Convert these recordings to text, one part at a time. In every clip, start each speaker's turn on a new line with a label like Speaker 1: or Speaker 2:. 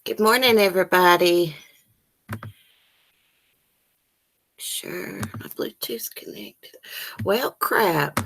Speaker 1: Good morning, everybody. Sure, my Bluetooth's connected. Well, crap.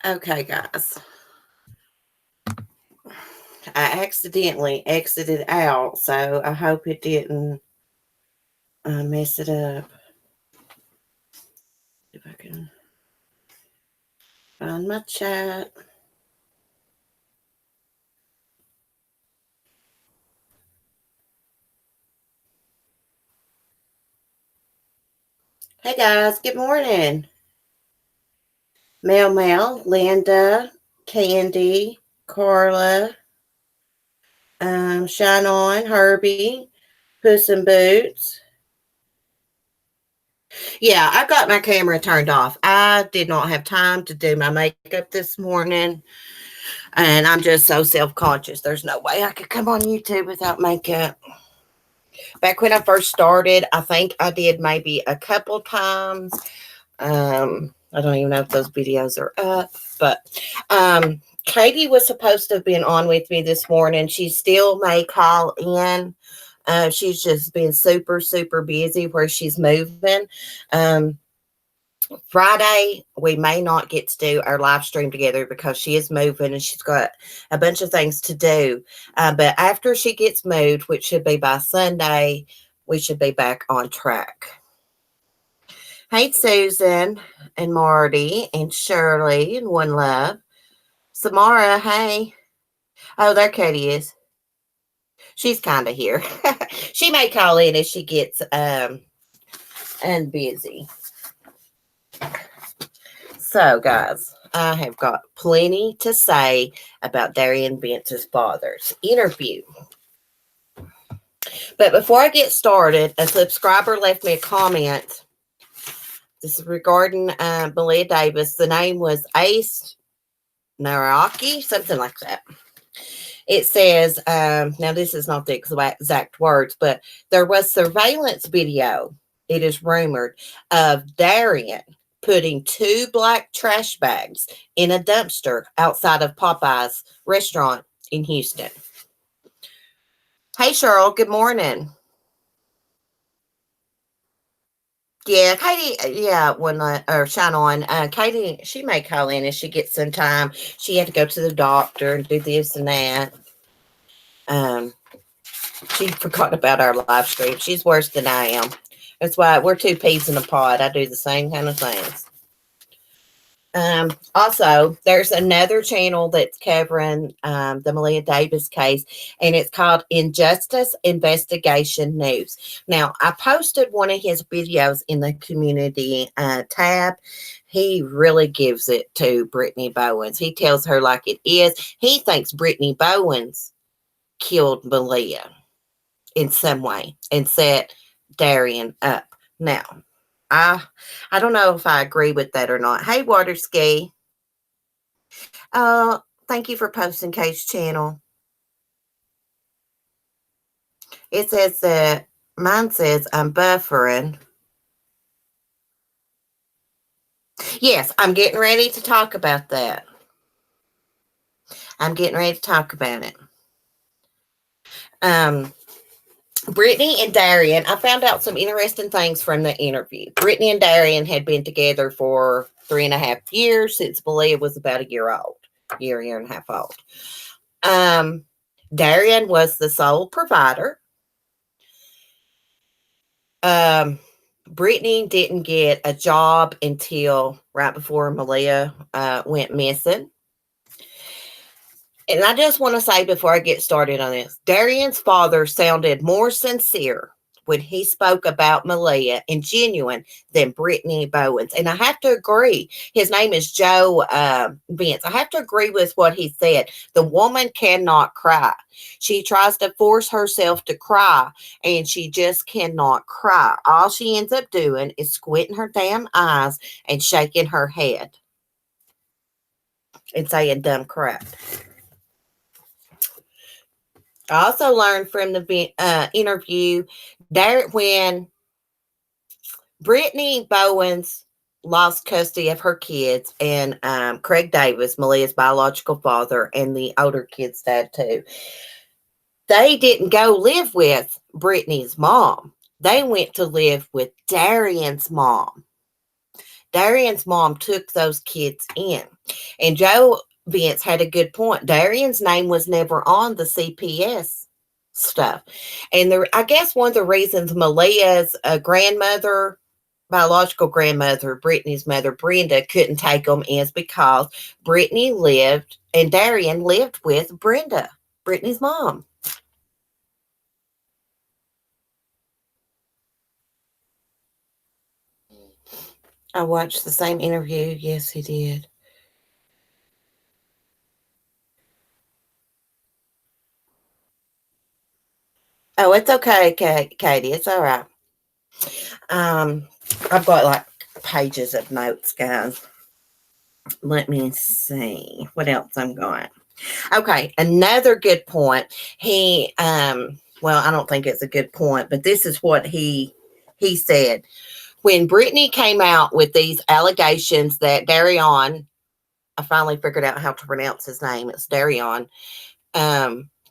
Speaker 1: Okay, guys. I accidentally exited out, so I hope it didn't mess it up. If I can find my chat. Hey, guys. Good morning. Mel, Linda, Candy, Carla, Shine On, Herbie, Puss in Boots. Yeah, I got my camera turned off. I did not have time to do my makeup this morning, and I'm just so self conscious. There's no way I could come on YouTube without makeup. Back when I first started, I think I did maybe a couple times. I don't even know if those videos are up, but Katie was supposed to have been on with me this morning. She still may call in. She's just been super, super busy where she's moving. Friday, we may not get to do our live stream together because she is moving and she's got a bunch of things to do. But after she gets moved, which should be by Sunday, we should be back on track. Hey, Susan and Marty and Shirley and One Love. Samara, hey. Oh, there Katie is. She's kind of here. She may call in as she gets and busy. So, guys, I have got plenty to say about Derion Vence's father's interview. But before I get started, a subscriber left me a comment. This is regarding Malia Davis. The name was Ace Naraki, something like that. It says, now this is not the exact words, but there was surveillance video, it is rumored, of Derion putting 2 black trash bags in a dumpster outside of Popeye's restaurant in Houston. Hey, Cheryl, good morning. Yeah, Katie, yeah, or Shine On. Katie, she may call in if she gets some time. She had to go to the doctor and do this and that. She forgot about our live stream. She's worse than I am. That's why we're 2 peas in a pod. I do the same kind of things. Also, there's another channel that's covering the Malia Davis case, and it's called Injustice Investigation News. Now, I posted one of his videos in the community tab. He really gives it to Brittany Bowens. He tells her like it is. He thinks Brittany Bowens killed Malia in some way and set Derion up. Now, I don't know if I agree with that or not. Hey, Waterski. Thank you for posting Kate's channel. It says that mine says I'm buffering. Yes, I'm getting ready to talk about that. I'm getting ready to talk about it. Brittany and Derion, I found out some interesting things from the interview. Brittany and Derion had been together for 3.5 years since Malia was about a year and a half old. Derion was the sole provider. Brittany didn't get a job until right before Malia went missing. And I just want to say before I get started on this, Darion's father sounded more sincere when he spoke about Malia and Genuine than Brittany Bowens. And I have to agree. His name is Joe Vence. I have to agree with what he said. The woman cannot cry. She tries to force herself to cry, and she just cannot cry. All she ends up doing is squinting her damn eyes and shaking her head and saying dumb crap. I also learned from the interview there when Brittany Bowens lost custody of her kids, and Craig Davis, Malia's biological father, and the older kid's dad too. They didn't go live with Brittany's mom. They went to live with Darion's mom. Darion's mom took those kids in. And Joe Vence had a good point. Darion's name was never on the CPS stuff. And I guess one of the reasons Malia's grandmother, biological grandmother, Brittany's mother, Brenda, couldn't take them is because Brittany lived and Derion lived with Brenda, Brittany's mom. I watched the same interview. Yes, he did. Oh, it's okay, Katie. It's all right. I've got like pages of notes, guys. Let me see what else I'm going. Okay, another good point. He, well, I don't think it's a good point, but this is what he said. When Brittany came out with these allegations that Derion, I finally figured out how to pronounce his name. It's Derion.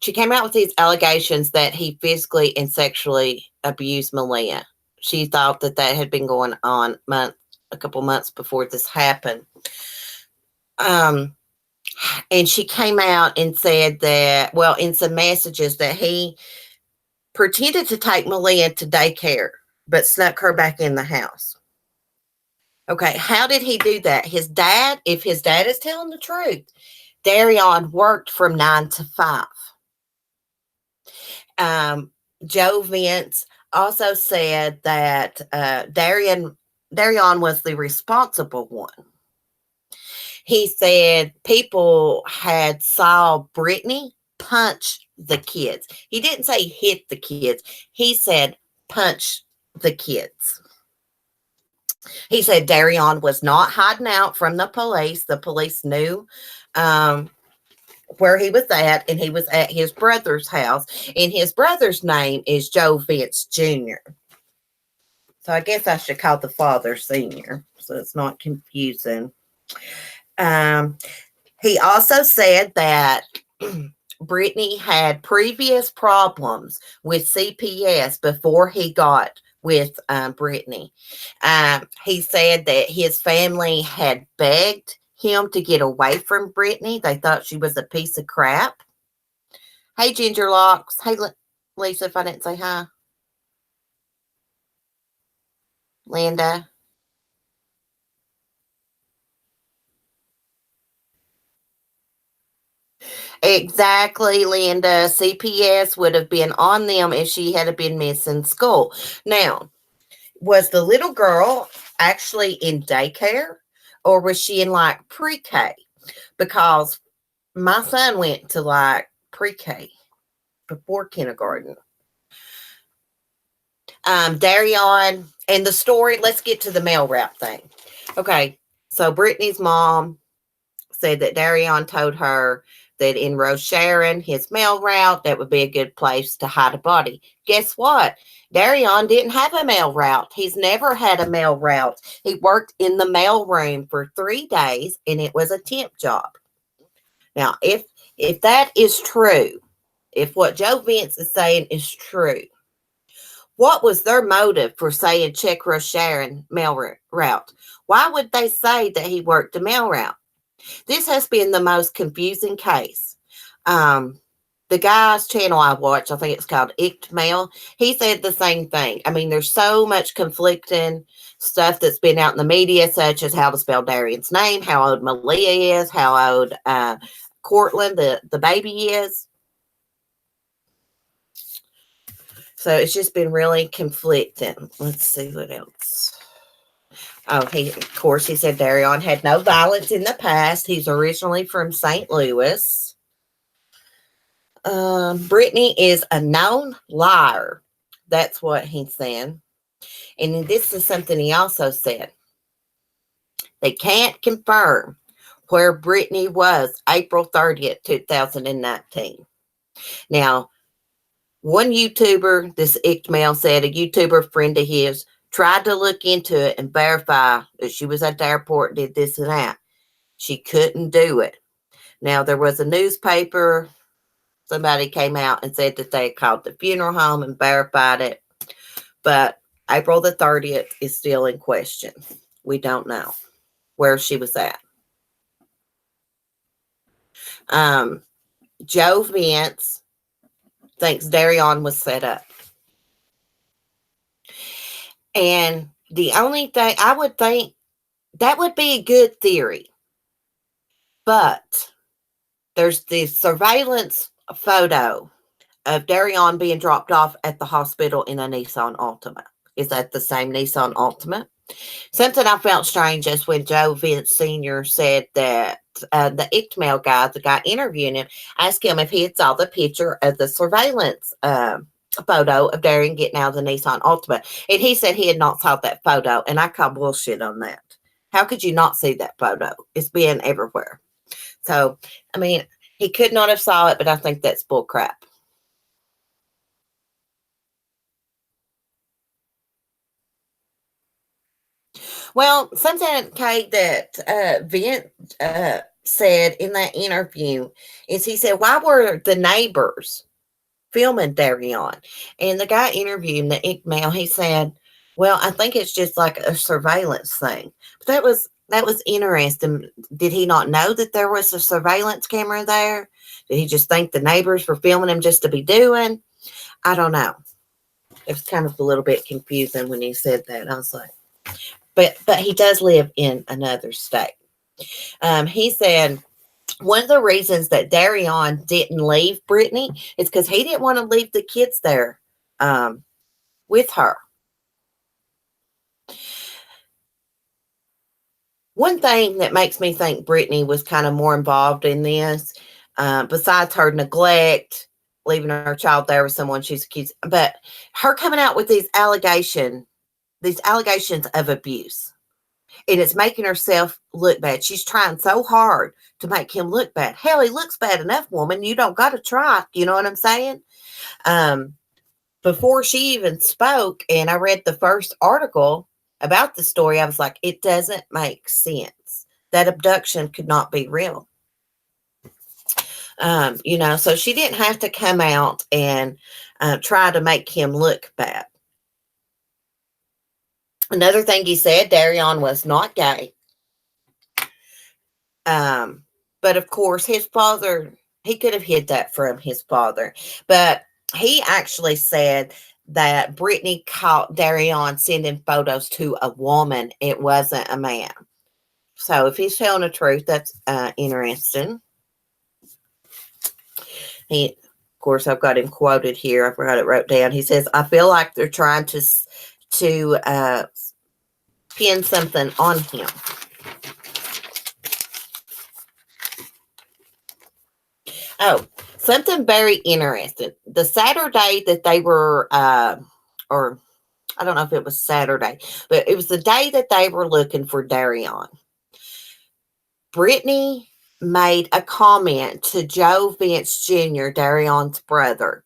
Speaker 1: She came out with these allegations that he physically and sexually abused Malia. She thought that had been going on a couple months before this happened. And she came out and said that, well, in some messages, that he pretended to take Malia to daycare, but snuck her back in the house. Okay, how did he do that? His dad, if his dad is telling the truth, Derion worked from 9 to 5. Joe Vence also said that Derion was the responsible one. He said people had saw Brittany punch the kids. He didn't say hit the kids. He said punch the kids. He said Derion was not hiding out from the police. The police knew where he was at, and he was at his brother's house. And his brother's name is Joe Vence Jr. So I guess I should call the father Senior, so it's not confusing. He also said that Brittany had previous problems with CPS before he got with Brittany. He said that his family had begged him to get away from Brittany. They thought she was a piece of crap. Hey, Ginger Locks. Hey, Lisa, if I didn't say hi. Linda. Exactly, Linda. CPS would have been on them if she had been missing school. Now, was the little girl actually in daycare, or was she in like pre-K? Because my son went to like pre-K before kindergarten. Derion and the story. Let's get to the mail route thing. Okay, so Brittany's mom said that Derion told her that in Rose Sharon, his mail route, that would be a good place to hide a body. Guess what? Derion didn't have a mail route. He's never had a mail route. He worked in the mail room for 3 days, and it was a temp job. Now, if that is true, if what Joe Vence is saying is true, what was their motive for saying check Rose Sharon mail route? Why would they say that he worked the mail route? This has been the most confusing case. The guy's channel I watch, I think it's called Icked Mail, he said the same thing. I mean, there's so much conflicting stuff that's been out in the media, such as how to spell Darion's name, how old Malia is, how old Cortland, the baby, is. So it's just been really conflicting. Let's see what else. Oh, of course, he said Derion had no violence in the past. He's originally from St. Louis. Brittany is a known liar. That's what he's saying. And this is something he also said. They can't confirm where Brittany was April 30th, 2019. Now, one YouTuber, this Ickmail said, a YouTuber friend of his tried to look into it and verify that she was at the airport, did this and that. She couldn't do it. Now, there was a newspaper. Somebody came out and said that they called the funeral home and verified it. But April the 30th is still in question. We don't know where she was at. Joe Vence thinks Derion was set up. And the only thing I would think, that would be a good theory. But there's the surveillance photo of Derion being dropped off at the hospital in a Nissan Altima. Is that the same Nissan Altima? Something I felt strange is when Joe Vence Sr. said that the Ickmail guy, the guy interviewing him, asked him if he had saw the picture of the surveillance photo of Derion getting out of the Nissan Altima. And he said he had not saw that photo. And I call bullshit on that. How could you not see that photo? It's been everywhere. So, I mean, he could not have saw it, but I think that's bull crap. Well, something, Kate, that Vence said in that interview is he said, why were the neighbors filming Derion? And the guy interviewing the Ickmail, he said, well, I think it's just like a surveillance thing. But that was interesting. Did he not know that there was a surveillance camera there? Did he just think the neighbors were filming him just to be doing? I don't know. It was kind of a little bit confusing when he said that. I was like, but he does live in another state. He said one of the reasons that Derion didn't leave Brittany is because he didn't want to leave the kids there with her. One thing that makes me think Brittany was kind of more involved in this, besides her neglect, leaving her child there with someone she's accused, but her coming out with these allegations of abuse. And it's making herself look bad. She's trying so hard to make him look bad. Hell, he looks bad enough, woman. You don't got to try. You know what I'm saying? Before she even spoke, and I read the first article about the story, I was like, it doesn't make sense. That abduction could not be real. So she didn't have to come out and try to make him look bad. Another thing he said, Derion was not gay. But of course, his father, he could have hid that from his father. But he actually said that Brittany caught Derion sending photos to a woman. It wasn't a man. So if he's telling the truth, that's interesting. Of course, I've got him quoted here. I've got it wrote down. He says, I feel like they're trying to pin something on him. Oh, something very interesting. The Saturday that they were, or I don't know if it was Saturday, but it was the day that they were looking for Derion. Brittany made a comment to Joe Vence Jr., Darion's brother.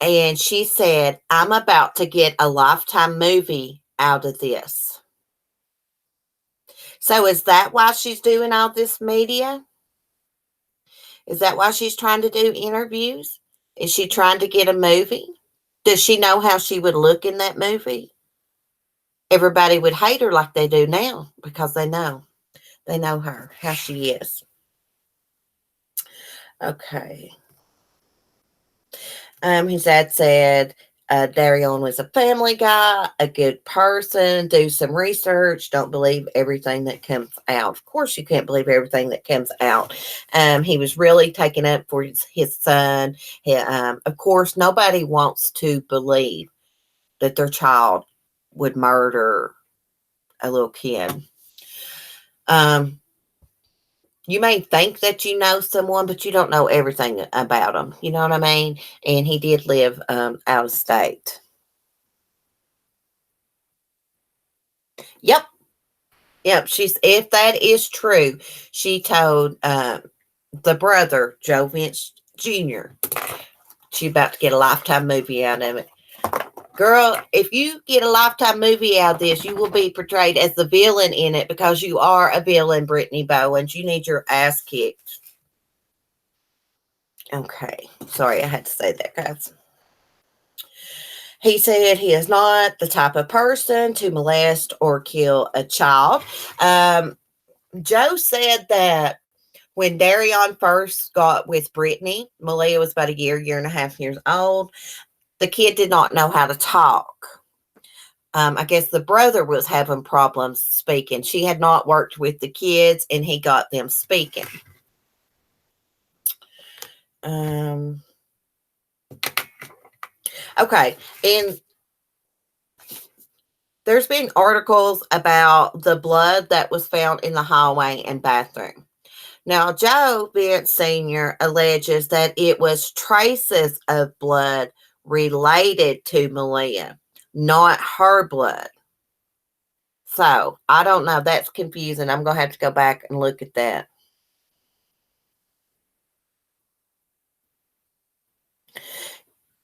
Speaker 1: And she said, I'm about to get a Lifetime movie out of this. So is that why she's doing all this media? Is that why she's trying to do interviews? Is she trying to get a movie? Does she know how she would look in that movie? Everybody would hate her like they do now because they know her, how she is. Okay. His dad said, Derion was a family guy, a good person. Do some research. Don't believe everything that comes out. Of course, you can't believe everything that comes out. He was really taken up for his son. Of course, nobody wants to believe that their child would murder a little kid. You may think that you know someone, but you don't know everything about them. You know what I mean? And he did live out of state. Yep. Yep. If that is true, she told the brother, Joe Vence Jr., she's about to get a Lifetime movie out of it. Girl, if you get a Lifetime movie out of this, you will be portrayed as the villain in it because you are a villain, Brittany Bowens. You need your ass kicked. Okay. Sorry, I had to say that, guys. He said he is not the type of person to molest or kill a child. Joe said that when Derion first got with Brittany, Malia was about a year and a half years old. The kid did not know how to talk. I guess the brother was having problems speaking. She had not worked with the kids, and he got them speaking. Okay, and there's been articles about the blood that was found in the hallway and bathroom. Now, Joe Vence Sr. alleges that it was traces of blood related to Malia, not her blood. So, I don't know. That's confusing. I'm going to have to go back and look at that.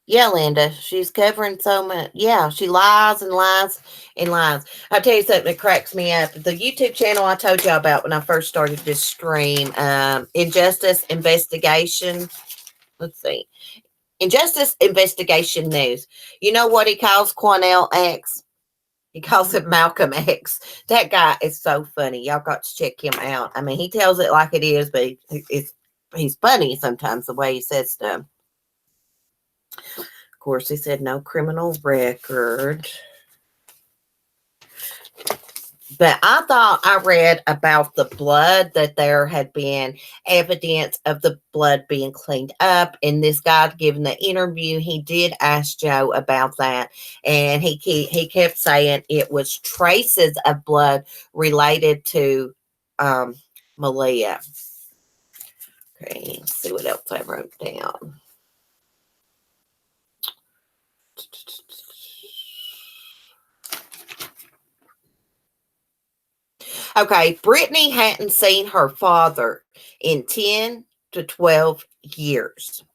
Speaker 1: Yeah, Linda, she's covering so much. Yeah, she lies and lies and lies. I'll tell you something that cracks me up. The YouTube channel I told you about when I first started this stream, Injustice Investigation. Let's see. Injustice Investigation News. You know what he calls Cornell X? He calls it Malcolm X. That guy is so funny. Y'all got to check him out. I mean, he tells it like it is, but he's funny sometimes the way he says stuff. Of course, he said no criminal record. But I thought I read about the blood that there had been evidence of the blood being cleaned up. And this guy giving the interview, he did ask Joe about that. And he kept saying it was traces of blood related to Malia. Okay, let's see what else I wrote down. Okay, Brittany hadn't seen her father in 10 to 12 years.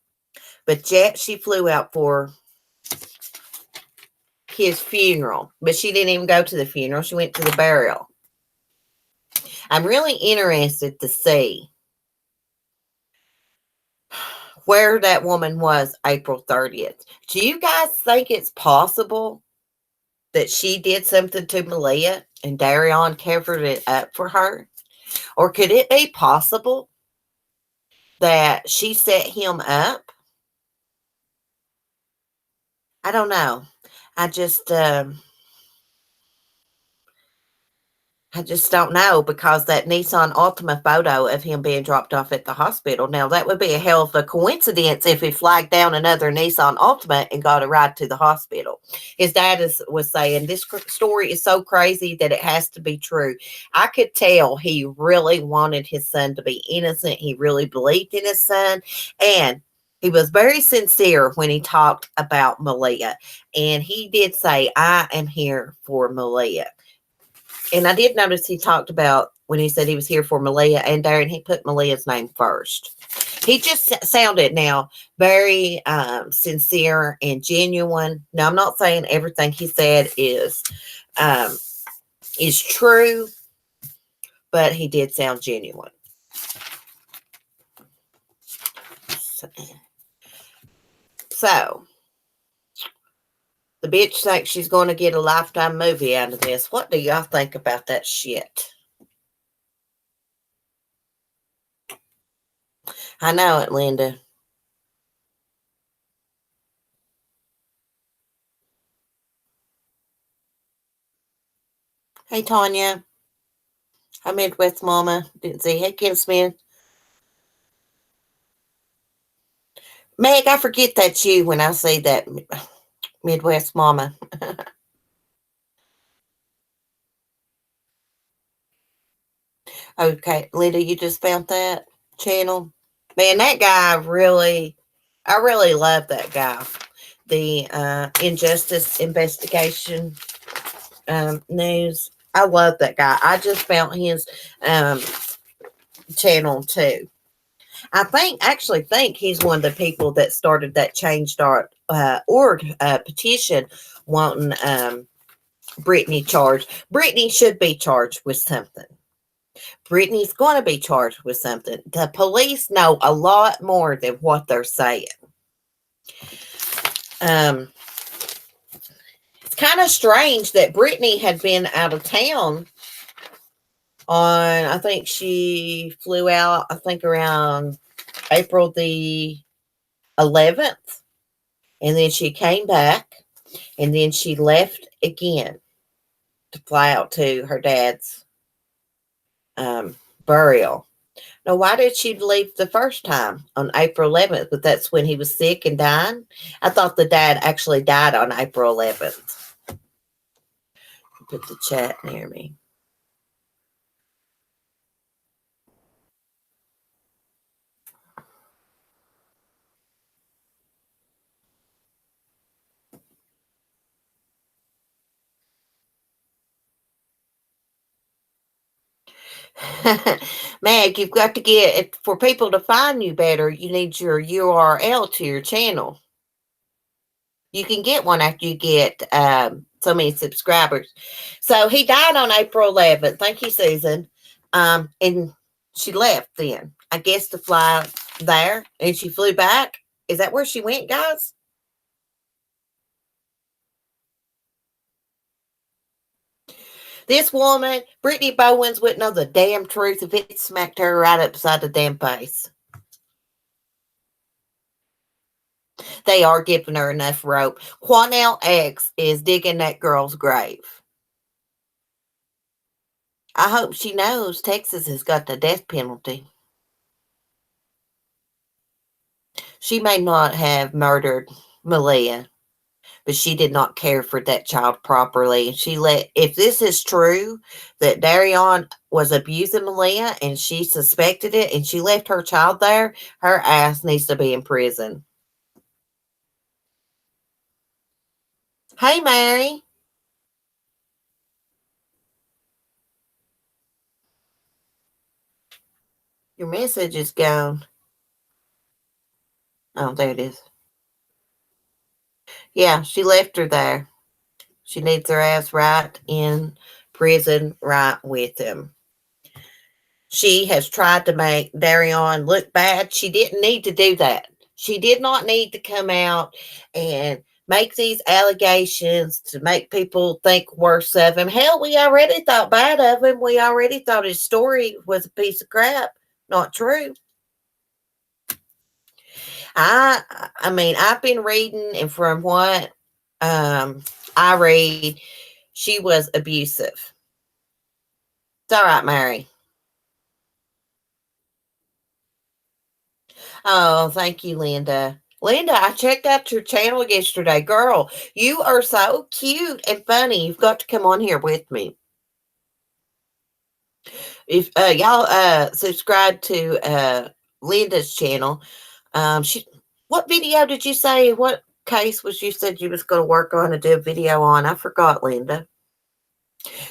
Speaker 1: But yet she flew out for his funeral. But she didn't even go to the funeral. She went to the burial. I'm really interested to see where that woman was April 30th. Do you guys think it's possible that she did something to Malia and Derion covered it up for her? Or could it be possible that she set him up? I don't know. I just don't know, because that Nissan Altima photo of him being dropped off at the hospital. Now, that would be a hell of a coincidence if he flagged down another Nissan Altima and got a ride to the hospital. His dad was saying, this story is so crazy that it has to be true. I could tell he really wanted his son to be innocent. He really believed in his son. And he was very sincere when he talked about Malia. And he did say, I am here for Malia. And I did notice he talked about when he said he was here for Malia and Darren, he put Malia's name first. He just sounded now very sincere and genuine. Now, I'm not saying everything he said is true, but he did sound genuine. So, the bitch thinks she's going to get a Lifetime movie out of this. What do y'all think about that shit? I know it, Linda. Hey, Tanya. Hi, Midwest Mama. Didn't see. Hey, Kim Smith. Meg, I forget that's you when I say that. Midwest Mama. Okay, Linda, you just found that channel? Man, that guy really, I really love that guy. The Injustice Investigation News. I love that guy. I just found his um, channel too. Actually think he's one of the people that started that Change.org petition wanting Brittany charged. Brittany should be charged with something. Brittany's going to be charged with something. The police know a lot more than what they're saying. Um, it's kind of strange that Brittany had been out of town on, I think she flew out, I think around April the 11th. And then she came back and then she left again to fly out to her dad's burial. Now, why did she leave the first time on April 11th? But that's when he was sick and dying. I thought the dad actually died on April 11th. Put the chat near me. Meg, you've got to get, for people to find you better, you need your URL to your channel. You can get one after you get so many subscribers. So he died on April 11th. Thank you, Susan. And she left then, I guess, to fly there. And she flew back. Is that where she went, guys? This woman, Brittany Bowens, wouldn't know the damn truth if it smacked her right upside the damn face. They are giving her enough rope. Quanell X is digging that girl's grave. I hope she knows Texas has got the death penalty. She may not have murdered Malia, but she did not care for that child properly. If this is true, that Derion was abusing Malia and she suspected it and she left her child there, her ass needs to be in prison. Hey, Mary. Your message is gone. Oh, there it is. Yeah, she left her there. She needs her ass right in prison, right with him. She has tried to make Derion look bad. She didn't need to do that. She did not need to come out and make these allegations to make people think worse of him. Hell, we already thought bad of him. We already thought his story was a piece of crap. Not true. I mean, I've been reading, and from what I read, she was abusive. It's all right, Mary. Oh, thank you, Linda. Linda, I checked out your channel yesterday. Girl, you are so cute and funny. You've got to come on here with me. If y'all subscribe to Linda's channel, she what video did you say? What case was you said you was going to work on and do a video on? I forgot, Linda.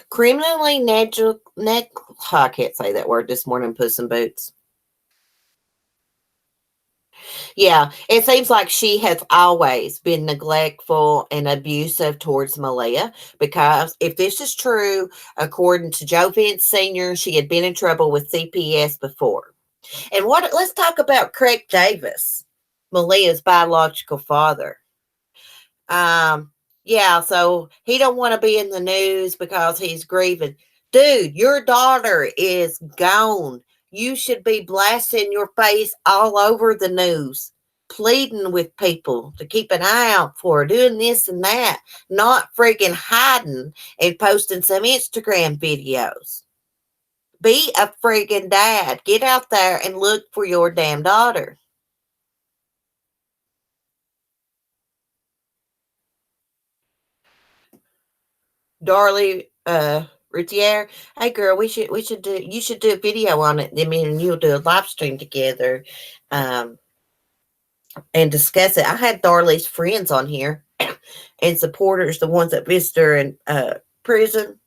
Speaker 1: Criminally I can't say that word this morning, Puss in Boots. Yeah, it seems like she has always been neglectful and abusive towards Malia, because if this is true, according to Joe Vence Sr., she had been in trouble with CPS before. And let's talk about Craig Davis, Malia's biological father. Yeah, so he don't want to be in the news because he's grieving. Dude, your daughter is gone. You should be blasting your face all over the news. pleading with people to keep an eye out for her, doing this and that, not friggin' hiding and posting some Instagram videos. Be a friggin' dad. Get out there and look for your damn daughter. Darlie Routier, hey girl, we should do you should do a video on it. I mean, and you'll do a live stream together, um, and discuss it. I had Darlie's friends on here and supporters, the ones that visit her in prison.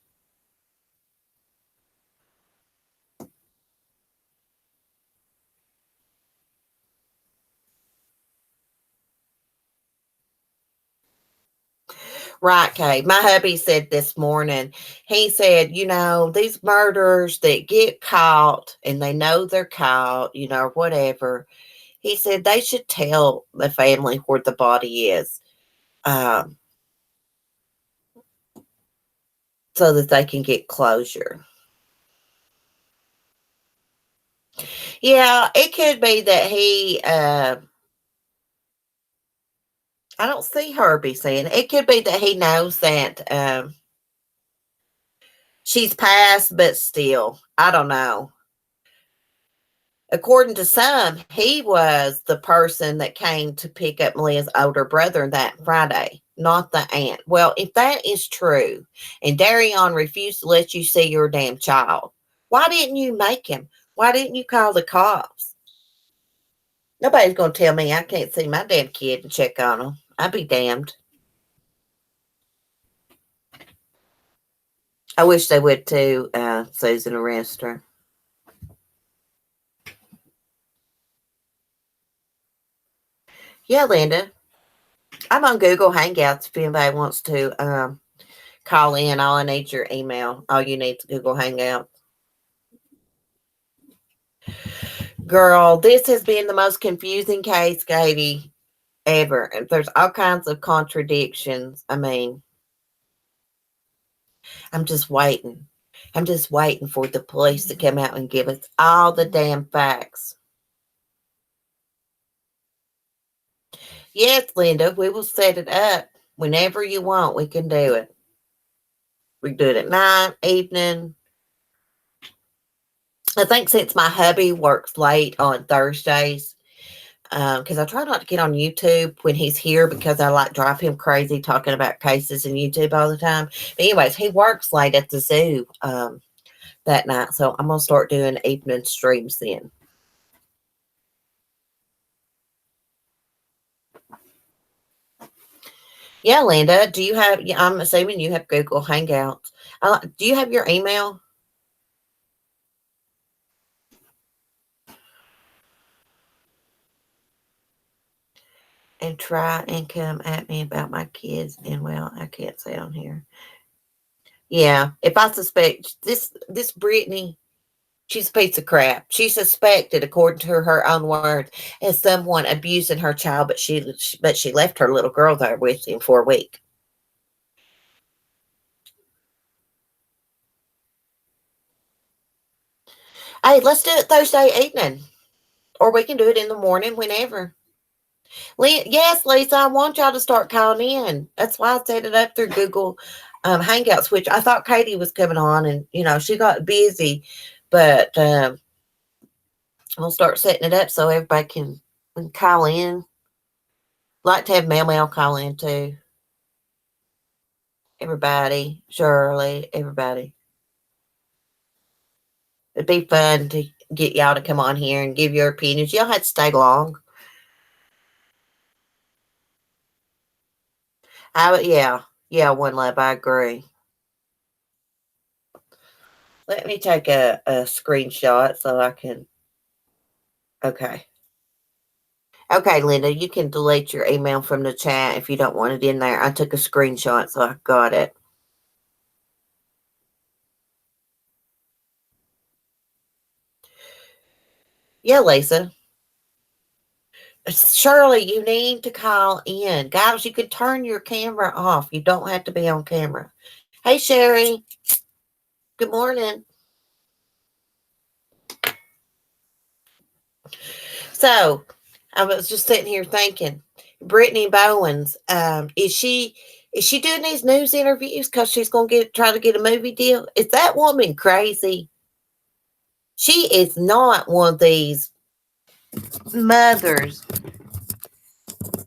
Speaker 1: Right, Kay. My hubby said this morning, he said, these murders that get caught and they know they're caught, or whatever. He said they should tell the family where the body is, um, so that they can get closure. Yeah, it could be that I don't see Herbie saying it. It could be that he knows that she's passed, but still, I don't know. According to some, he was the person that came to pick up Malia's older brother that Friday, not the aunt. Well, if that is true, and Derion refused to let you see your damn child, why didn't you make him? Why didn't you call the cops? Nobody's going to tell me I can't see my damn kid and check on him. I'd be damned. I wish they would too, Susan, arrest her. Yeah, Linda. I'm on Google Hangouts if anybody wants to call in. All I need is your email. All you need is Google Hangouts. Girl, this has been the most confusing case, Katie, ever. And there's all kinds of contradictions. I mean, I'm just waiting. I'm just waiting for the police to come out and give us all the damn facts. Yes, Linda, we will set it up. Whenever you want, we can do it. We can do it at night, evening. I think since my hubby works late on Thursdays, because I try not to get on YouTube when he's here because I like drive him crazy talking about cases and YouTube all the time. But anyways, he works late at the zoo that night, so I'm gonna start doing evening streams then. Yeah, Linda, do you have? Yeah, I'm assuming you have Google Hangouts. Do you have your email? And try and come at me about my kids. And well, I can't say on here. Yeah, if I suspect this Brittany, she's a piece of crap. She suspected, according to her own words, as someone abusing her child, but she left her little girl there with him for a week. Hey, let's do it Thursday evening, or we can do it in the morning whenever. Yes, Lisa, I want y'all to start calling in. That's why I set it up through Google Hangouts, which I thought Katie was coming on, and she got busy, but we'll start setting it up so everybody can call in. Like to have Mail call in too. Everybody, Shirley, everybody. It'd be fun to get y'all to come on here and give your opinions. Y'all had to stay long. Yeah, One Love, I agree. Let me take a screenshot so I can. Okay. Okay, Linda, you can delete your email from the chat if you don't want it in there. I took a screenshot, so I got it. Yeah, Lisa. Shirley, you need to call in. Guys, you could turn your camera off. You don't have to be on camera. Hey, Sherry. Good morning. So, I was just sitting here thinking, Brittany Bowens, is she doing these news interviews because she's gonna try to get a movie deal? Is that woman crazy? She is not one of these mothers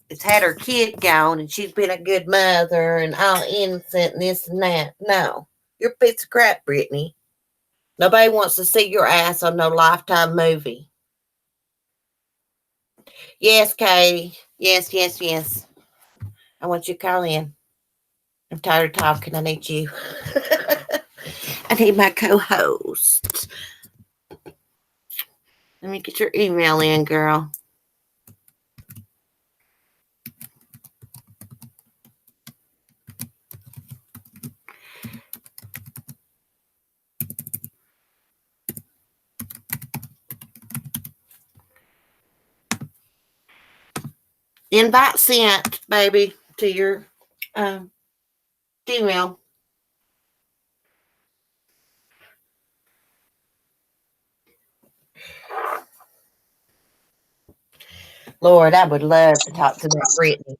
Speaker 1: that's had her kid gone and she's been a good mother and all innocent and this and that. No, you're a piece of crap, Brittany. Nobody wants to see your ass on no Lifetime movie. Yes, Kay. Yes, yes, yes. I want you to call in. I'm tired of talking. I need you. I need my co-host. Let me get your email in, girl. Invite sent, baby, to your email. Lord, I would love to talk to that Brittany.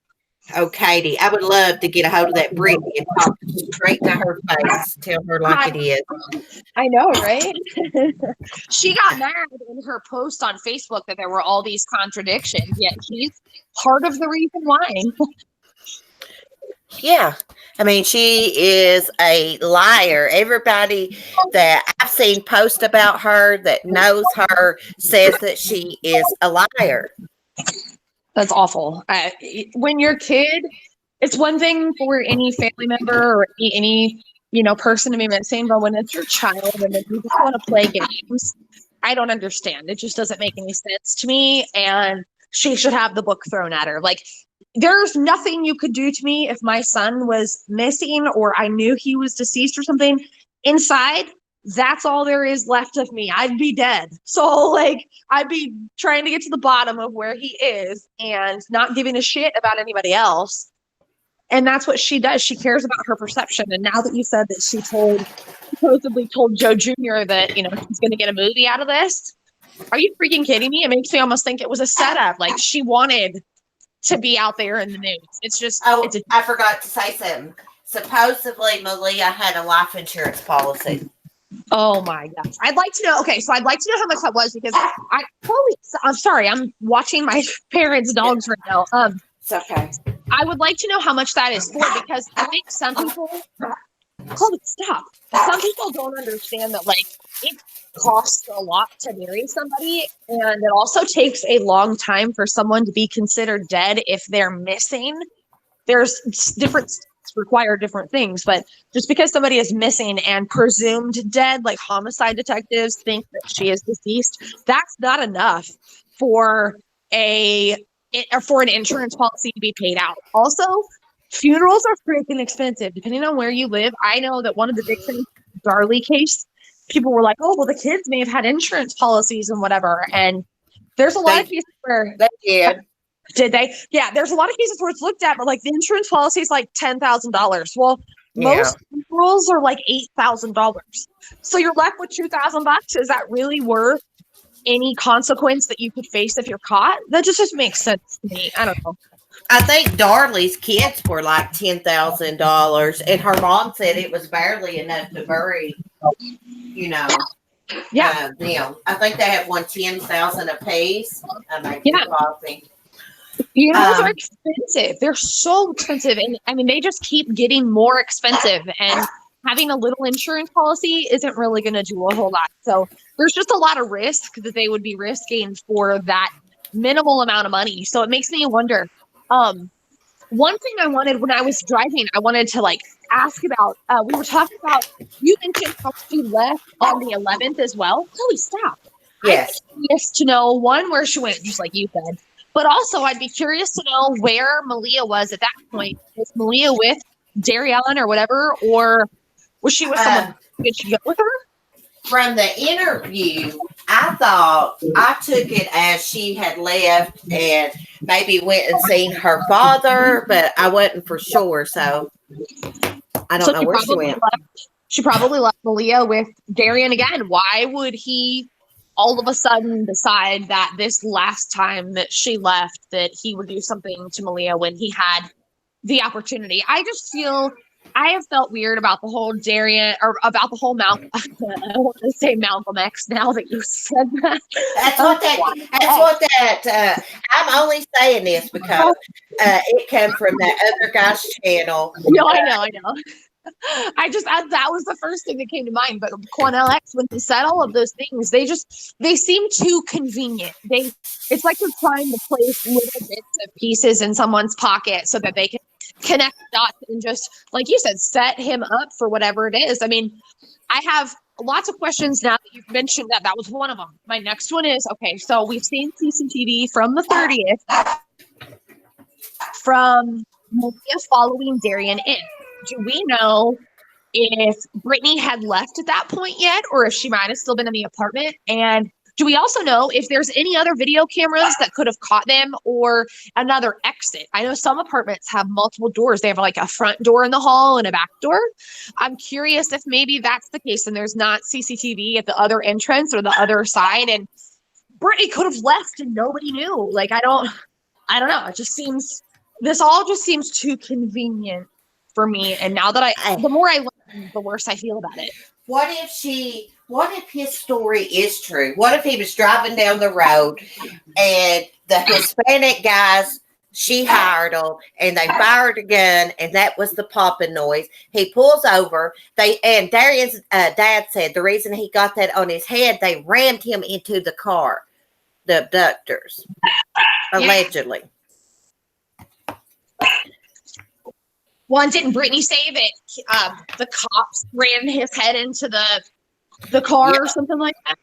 Speaker 1: Oh, Katie, I would love to get a hold of that Brittany and talk straight to her face, tell her like it is.
Speaker 2: I know, right? She got mad in her post on Facebook that there were all these contradictions, yet she's part of the reason why.
Speaker 1: Yeah. I mean, she is a liar. Everybody that I've seen post about her that knows her says that she is a liar.
Speaker 2: That's awful. When you're a kid, it's one thing for any family member or any person to be missing, but when it's your child and then you just want to play games, I don't understand. It just doesn't make any sense to me, and she should have the book thrown at her. Like, there's nothing you could do to me if my son was missing or I knew he was deceased or something. Inside, that's all there is left of me. I'd be dead. So, like, I'd be trying to get to the bottom of where he is and not giving a shit about anybody else. And that's what she does. She cares about her perception. And now that you said that she supposedly told Joe Jr. that, she's going to get a movie out of this, are you freaking kidding me? It makes me almost think it was a setup. Like, she wanted to be out there in the news. It's just...
Speaker 1: I forgot to say something. Supposedly, Malia had a life insurance policy.
Speaker 2: Oh my gosh. I'd like to know. Okay, so I'd like to know how much that was because I'm sorry. I'm watching my parents' dogs right now.
Speaker 1: It's okay.
Speaker 2: I would like to know how much that is for because I think some people... stop. Some people don't understand that, like, it costs a lot to bury somebody, and it also takes a long time for someone to be considered dead if they're missing. There's different require different things, but just because somebody is missing and presumed dead, like homicide detectives think that she is deceased, that's not enough for an insurance policy to be paid out. Also, funerals are freaking expensive depending on where you live. I know that one of the big things, Darley case, people were like, oh, well, the kids may have had insurance policies and whatever. And there's a lot of cases where
Speaker 1: they did.
Speaker 2: Did they? Yeah, there's a lot of cases where it's looked at, but like the insurance policy is like $10,000. Well, most funerals are like $8,000. So you're left with $2,000. Is that really worth any consequence that you could face if you're caught? That just doesn't make sense to me. I don't know.
Speaker 1: I think Darley's kids were like $10,000, and her mom said it was barely enough to bury,
Speaker 2: Yeah.
Speaker 1: I think they have won $10,000 a piece.
Speaker 2: Funerals are expensive. They're so expensive. And I mean, they just keep getting more expensive. And having a little insurance policy isn't really going to do a whole lot. So there's just a lot of risk that they would be risking for that minimal amount of money. So it makes me wonder. One thing I wanted when I was driving, I wanted to ask about, we were talking about, you mentioned how she left on the 11th as well. Holy stop.
Speaker 1: Yes.
Speaker 2: I'm curious to know, one, where she went, just like you said. But also, I'd be curious to know where Malia was at that point. Was Malia with Derion or whatever, or was she with someone? Did she go with her?
Speaker 1: From the interview, I thought I took it as she had left and maybe went and seen her father, but I wasn't for sure, so I don't know where she went.
Speaker 2: She probably left Malia with Derion again. Why would he all of a sudden decide that this last time that she left, that he would do something to Malia when he had the opportunity. I have felt weird about the whole Derion, or about the whole Malcolm. I want to say Malcolm X now that you said that.
Speaker 1: I'm only saying this because it came from that other guy's channel.
Speaker 2: No, I know. That was the first thing that came to mind. But Quanell X, when he said all of those things, they seem too convenient. It's like they're trying to place little bits of pieces in someone's pocket so that they can connect dots and just, like you said, set him up for whatever it is. I mean, I have lots of questions now that you've mentioned that was one of them. My next one is, okay, so we've seen CCTV from the 30th from Malia following Derion in. Do we know if Brittany had left at that point yet, or if she might have still been in the apartment? And do we also know if there's any other video cameras that could have caught them, or another exit? I know some apartments have multiple doors. They have like a front door in the hall and a back door. I'm curious if maybe that's the case and there's not CCTV at the other entrance or the other side, and Brittany could have left and nobody knew. Like, I don't know. This all just seems too convenient for me. And now that the more I learn, the worse I feel about it.
Speaker 1: What if his story is true? What if he was driving down the road and the Hispanic guys, she hired them and they fired a gun and that was the popping noise? He pulls over. And Darion's dad said the reason he got that on his head, they rammed him into the car, the abductors, allegedly.
Speaker 2: Well, and didn't Brittany say that the cops ran his head into the car or something like that?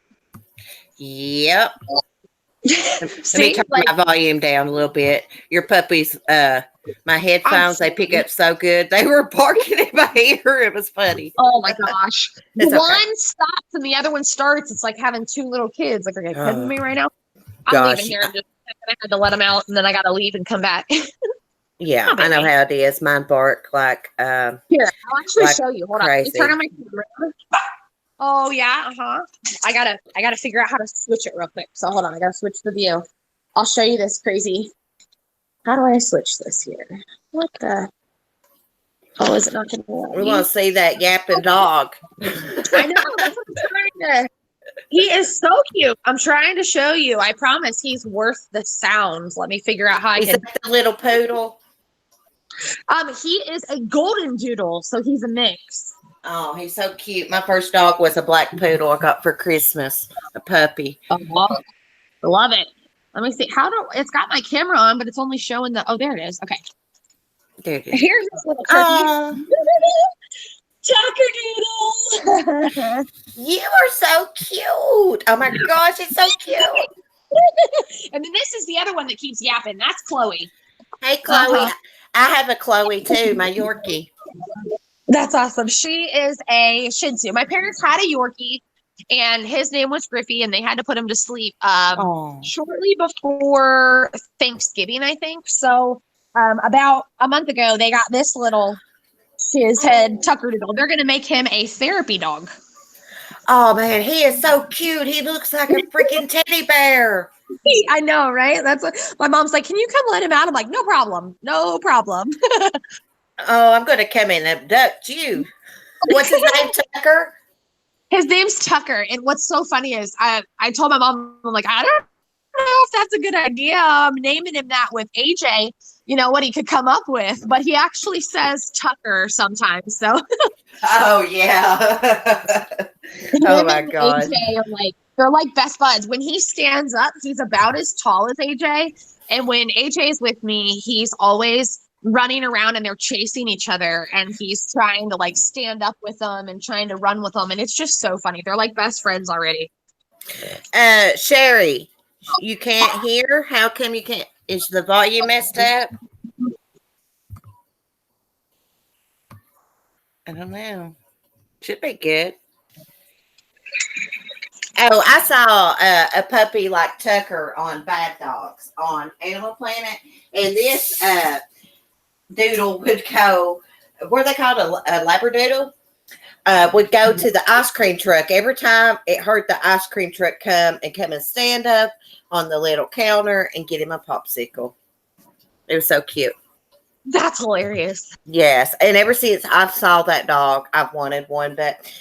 Speaker 1: Yep. Let me turn my volume down a little bit. Your puppies, my headphones, they pick up so good. They were barking in my ear. It was funny.
Speaker 2: Oh my gosh. One stops and the other one starts. It's like having two little kids. Like, are you kidding me right now? I'm leaving here. I had to let them out and then I got to leave and come back.
Speaker 1: Yeah, I know how it is. Mine bark like
Speaker 2: here, I'll actually show you. Hold on. Turn on my camera. Oh yeah, I gotta figure out how to switch it real quick. So hold on, I gotta switch the view. I'll show you this crazy. How do I switch this here? What the? Oh, is it not gonna work?
Speaker 1: We want to see that yapping dog.
Speaker 2: I know. That's what I'm trying to. He is so cute. I'm trying to show you. I promise he's worth the sounds. Let me figure out how I can.
Speaker 1: Is that the little poodle?
Speaker 2: He is a golden doodle, so he's a mix.
Speaker 1: Oh, he's so cute. My first dog was a black poodle I got for Christmas, a puppy.
Speaker 2: Oh, love it. Let me see. It's got my camera on, but it's only showing the. Oh, there it is. Okay.
Speaker 1: There it is.
Speaker 2: Here's this little turkey. Tucker Doodle.
Speaker 1: You are so cute. Oh my gosh, it's so cute.
Speaker 2: And then this is the other one that keeps yapping. That's Chloe.
Speaker 1: Hey, Chloe. I have a Chloe too, my Yorkie.
Speaker 2: That's awesome. She is a Shih Tzu. My parents had a Yorkie, and his name was Griffey, and they had to put him to sleep shortly before Thanksgiving, I think. So about a month ago, they got this little his head Tucker Doodle. They're going to make him a therapy dog.
Speaker 1: Oh, man, he is so cute. He looks like a freaking teddy bear.
Speaker 2: I know, right? That's what my mom's like. Can you come let him out? I'm like, no problem. No problem.
Speaker 1: Oh, I'm going to come in and abduct you. What's his name, Tucker?
Speaker 2: His name's Tucker. And what's so funny is I told my mom, I'm like, I don't know if that's a good idea. I'm naming him that with AJ, what he could come up with. But he actually says Tucker sometimes. So.
Speaker 1: Oh, yeah. Oh, my God.
Speaker 2: AJ are they're like best buds. When he stands up, he's about as tall as AJ. And when AJ's with me, he's always running around and they're chasing each other. And he's trying to stand up with them and trying to run with them. And it's just so funny. They're like best friends already.
Speaker 1: Sherry, you can't hear? How come you can't? Is the volume messed up? I don't know. Should be good. Oh, I saw a puppy like Tucker on Bad Dogs on Animal Planet, and this doodle would go. What are they called? A labradoodle would go to the ice cream truck. Every time it heard the ice cream truck come and stand up on the little counter and get him a popsicle. It was so cute.
Speaker 2: That's hilarious.
Speaker 1: Yes. And ever since I saw that dog, I've wanted one. But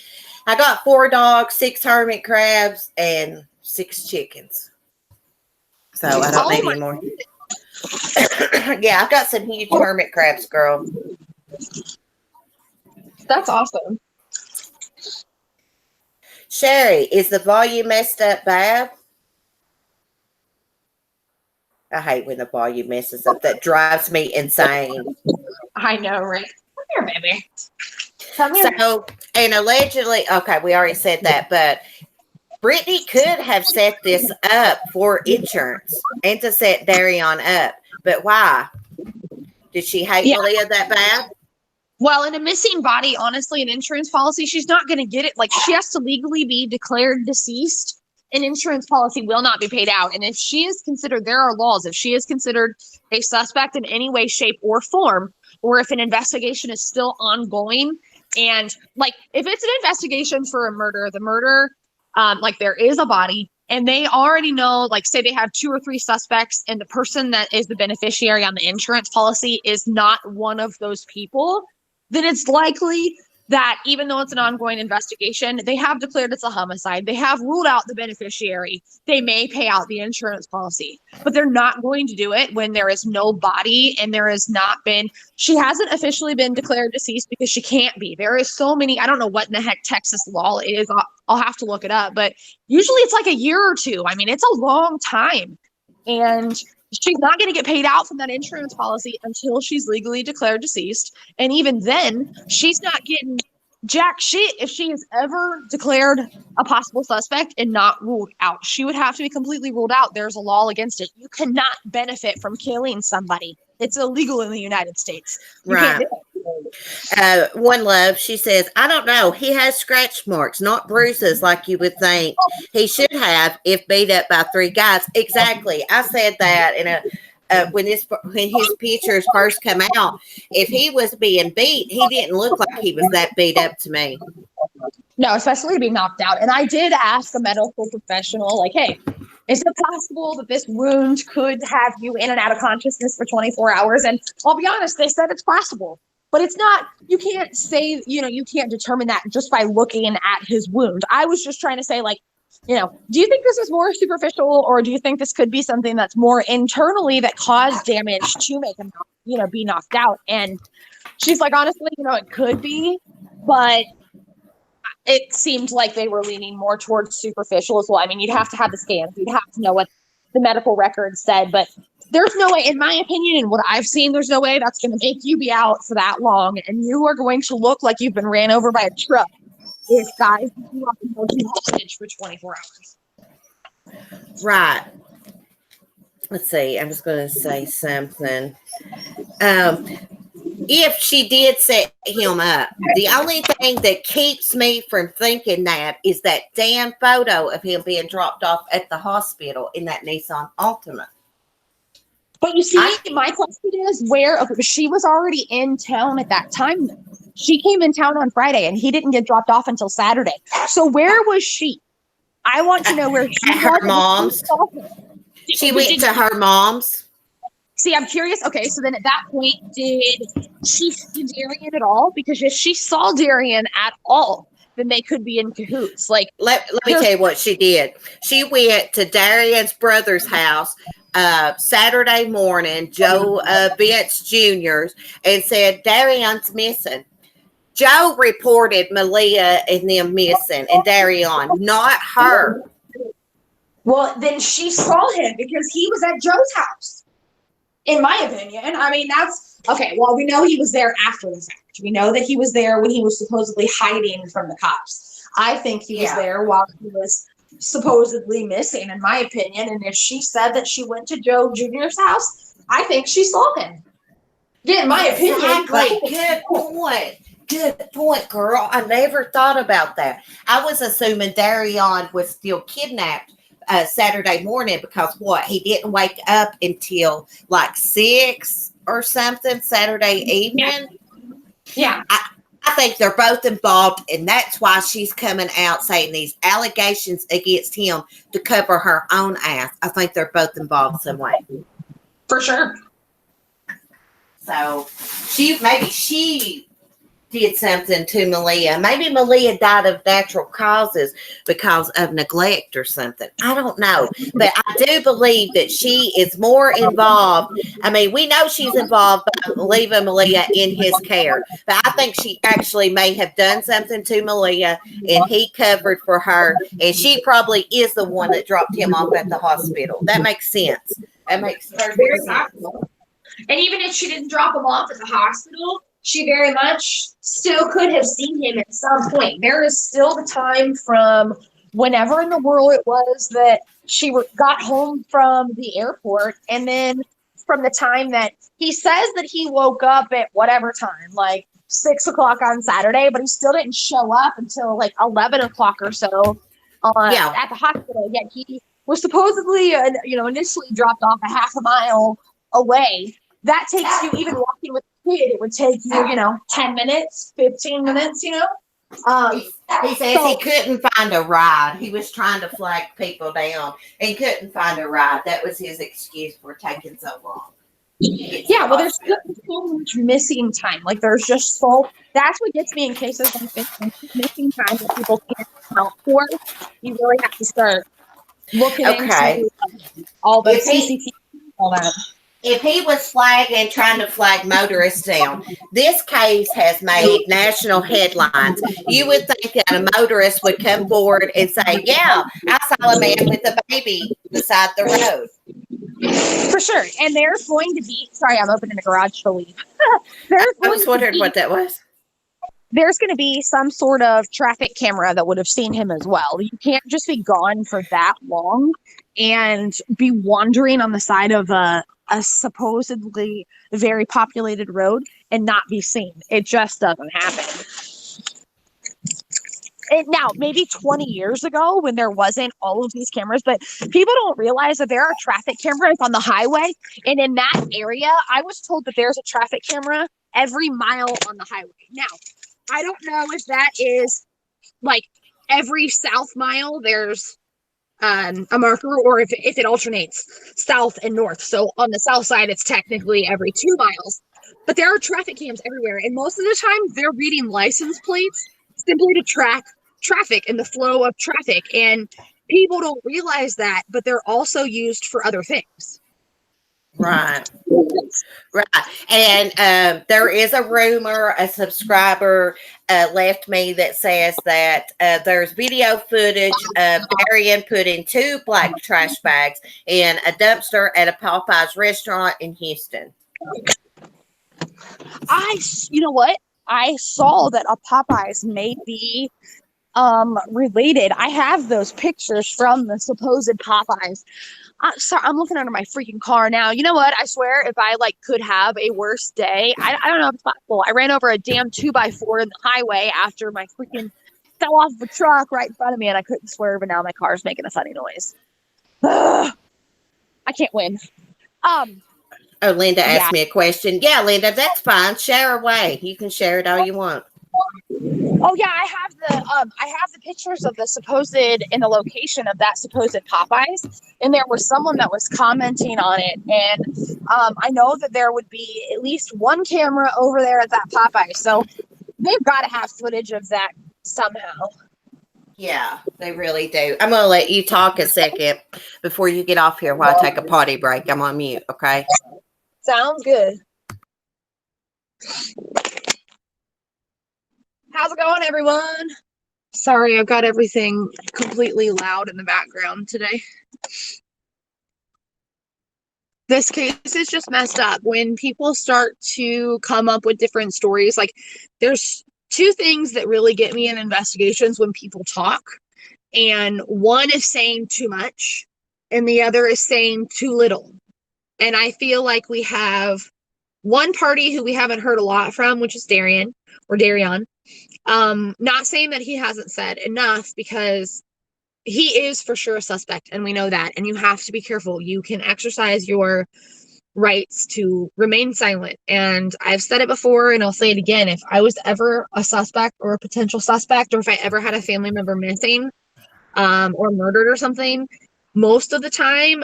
Speaker 1: I got 4 dogs, 6 hermit crabs, and 6 chickens. So I don't need any more. Yeah, I've got some huge hermit crabs, girl.
Speaker 2: That's awesome.
Speaker 1: Sherry, is the volume messed up bad? I hate when the volume messes up. That drives me insane.
Speaker 2: I know, right? Come here, baby. Come here.
Speaker 1: So, and allegedly, okay, we already said that, but Brittany could have set this up for insurance and to set Derion up. But why? Did she hate Malia that bad?
Speaker 2: Well, in a missing body, honestly, an insurance policy, she's not going to get it. Like, she has to legally be declared deceased. An insurance policy will not be paid out. And if she is considered, there are laws, if she is considered a suspect in any way, shape, or form, or if an investigation is still ongoing, and like, if it's an investigation for a murder, the murder, like, there is a body, and they already know, like, say they have 2 or 3 suspects, and the person that is the beneficiary on the insurance policy is not one of those people, then it's likely that even though it's an ongoing investigation, they have declared it's a homicide. They have ruled out the beneficiary. They may pay out the insurance policy, but they're not going to do it when there is no body and there has not been, she hasn't officially been declared deceased because she can't be. There is so many, I don't know what in the heck Texas law is. I'll have to look it up, but usually it's like a year or 2. I mean, it's a long time. And she's not going to get paid out from that insurance policy until she's legally declared deceased. And even then, she's not getting jack shit if she is ever declared a possible suspect and not ruled out. She would have to be completely ruled out. There's a law against it. You cannot benefit from killing somebody. It's illegal in the United States. You
Speaker 1: Right.
Speaker 2: can't do it.
Speaker 1: One Love, she says, I don't know. He has scratch marks, not bruises like you would think he should have if beat up by 3 guys. Exactly. I said that in when his pictures first come out. If he was being beat, he didn't look like he was that beat up to me.
Speaker 2: No, especially to be knocked out. And I did ask a medical professional, like, hey, is it possible that this wound could have you in and out of consciousness for 24 hours? And I'll be honest, they said it's possible. But it's not, you can't say, you can't determine that just by looking at his wound. I was just trying to say, like, do you think this is more superficial, or do you think this could be something that's more internally that caused damage to make him, be knocked out? And she's like, honestly, it could be, but it seemed like they were leaning more towards superficial as well. I mean, you'd have to have the scans. You'd have to know what the medical records said, but there's no way, in my opinion, and what I've seen, there's no way that's going to make you be out for that long. And you are going to look like you've been ran over by a truck if guys you up and hold you hostage for 24 hours.
Speaker 1: Right. Let's see. I was going to say something. If she did set him up, the only thing that keeps me from thinking that is that damn photo of him being dropped off at the hospital in that Nissan Altima.
Speaker 2: But you see, my question is she was already in town at that time. She came in town on Friday and he didn't get dropped off until Saturday. So where was she? I want to know where she was.
Speaker 1: Her mom's. She went to her mom's.
Speaker 2: See, I'm curious. Okay, so then at that point, did she see Derion at all? Because if she saw Derion at all, then they could be in cahoots. Like,
Speaker 1: let me tell you what she did. She went to Darion's brother's house Saturday morning, Joe Vence Jr., and said, Darion's missing. Joe reported Malia and them missing, and Derion, not her.
Speaker 2: Well, then she saw him because he was at Joe's house, in my opinion. I mean, that's okay. Well, we know he was there after the fact. We know that he was there when he was supposedly hiding from the cops. I think he was there while he was supposedly missing, in my opinion. And if she said that she went to Joe Jr.'s house, I think she saw him. Yeah, in my opinion.
Speaker 1: Exactly. Good point. Good point, girl. I never thought about that. I was assuming Derion was still kidnapped Saturday morning because he didn't wake up until like 6 or something Saturday evening.
Speaker 2: Yeah.
Speaker 1: I think they're both involved, and that's why she's coming out saying these allegations against him to cover her own ass. I think they're both involved some way.
Speaker 2: For sure.
Speaker 1: So maybe she did something to Malia. Maybe Malia died of natural causes because of neglect or something. I don't know. But I do believe that she is more involved. I mean, we know she's involved by leaving Malia in his care. But I think she actually may have done something to Malia and he covered for her. And she probably is the one that dropped him off at the hospital. That makes sense. That makes perfect sense.
Speaker 2: And even if she didn't drop him off at the hospital, she very much still could have seen him at some point. There is still the time from whenever in the world it was that she got home from the airport, and then from the time that he says that he woke up at whatever time, like 6 o'clock on Saturday, but he still didn't show up until like 11 o'clock or so at the hospital. Yet he was supposedly, initially dropped off a half a mile away. That takes you, even walking with a kid, it would take you, 10 minutes, 15 minutes, He
Speaker 1: says he couldn't find a ride. He was trying to flag people down and couldn't find a ride. That was his excuse for taking so long.
Speaker 2: Yeah, well, there's so much missing time. Like, there's just that's what gets me in cases like this. Missing time that people can't account for. You really have to start looking into all the CCTV, all that.
Speaker 1: If he was flagging, trying to flag motorists down, this case has made national headlines. You would think that a motorist would come forward and say, yeah, I saw a man with a baby beside the road.
Speaker 2: For sure. And there's going to be, sorry, I'm opening the garage to leave.
Speaker 1: I was wondering what that was.
Speaker 2: There's going to be some sort of traffic camera that would have seen him as well. You can't just be gone for that long and be wandering on the side of a supposedly very populated road and not be seen. It just doesn't happen. Now, maybe 20 years ago when there wasn't all of these cameras, but people don't realize that there are traffic cameras on the highway. And in that area, I was told that there's a traffic camera every mile on the highway. Now, I don't know if that is like every south mile there's a marker, or if it alternates south and north. So on the south side, it's technically every 2 miles. But there are traffic cams everywhere. And most of the time, they're reading license plates simply to track traffic and the flow of traffic. And people don't realize that, but they're also used for other things.
Speaker 1: Right. And there is a rumor, a subscriber left me that says that there's video footage of Derion putting 2 black trash bags in a dumpster at a Popeyes restaurant in Houston.
Speaker 2: You know what? I saw that a Popeyes may be related. I have those pictures from the supposed Popeyes. Sorry, I'm looking under my freaking car now. You know what? I swear, if I could have a worse day, I don't know if it's possible. I ran over a damn 2x4 in the highway after my freaking fell off of a truck right in front of me, and I couldn't swerve, and now my car's making a funny noise. I can't win.
Speaker 1: Oh, Linda asked me a question. Yeah, Linda, that's fine. Share away. You can share it all you want.
Speaker 2: Oh yeah, I have the pictures of the supposed and the location of that supposed Popeyes, and there was someone that was commenting on it, and I know that there would be at least one camera over there at that Popeyes, so they've got to have footage of that somehow.
Speaker 1: Yeah, they really do. I'm gonna let you talk a second before you get off here while I take a potty break. I'm on mute, okay?
Speaker 2: Sounds good. How's it going, everyone? Sorry, I've got everything completely loud in the background today. This case is just messed up. When people start to come up with different stories, there's 2 things that really get me in investigations when people talk. And one is saying too much, and the other is saying too little. And I feel like we have one party who we haven't heard a lot from, which is Derion. Not saying that he hasn't said enough, because he is for sure a suspect, and we know that, and you have to be careful. You can exercise your rights to remain silent. And I've said it before and I'll say it again. If I was ever a suspect or a potential suspect, or if I ever had a family member missing, or murdered or something, most of the time,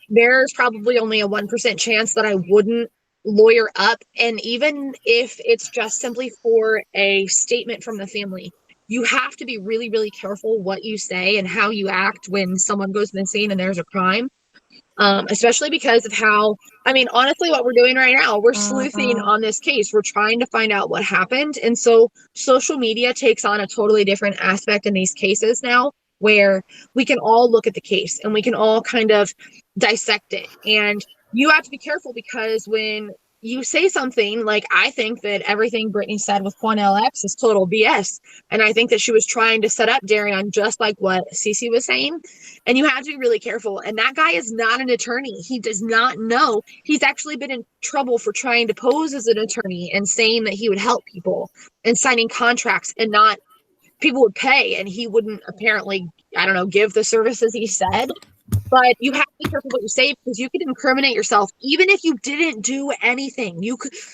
Speaker 2: there's probably only a 1% chance that I wouldn't lawyer up. And even if it's just simply for a statement from the family, you have to be really, really careful what you say and how you act when someone goes missing and there's a crime. Especially because of how, I mean, honestly, what we're doing right now, we're sleuthing on this case. We're trying to find out what happened. And so social media takes on a totally different aspect in these cases now, where we can all look at the case and we can all kind of dissect it. And you have to be careful because when you say something like, I think that everything Brittany said with Quanell X is total BS. And I think that she was trying to set up Derion just like what Cece was saying. And you have to be really careful. And that guy is not an attorney. He does not know. He's actually been in trouble for trying to pose as an attorney and saying that he would help people and signing contracts and not people would pay. And he wouldn't apparently, I don't know, give the services he said. But you have to be careful what you say because you could incriminate yourself even if you didn't do anything.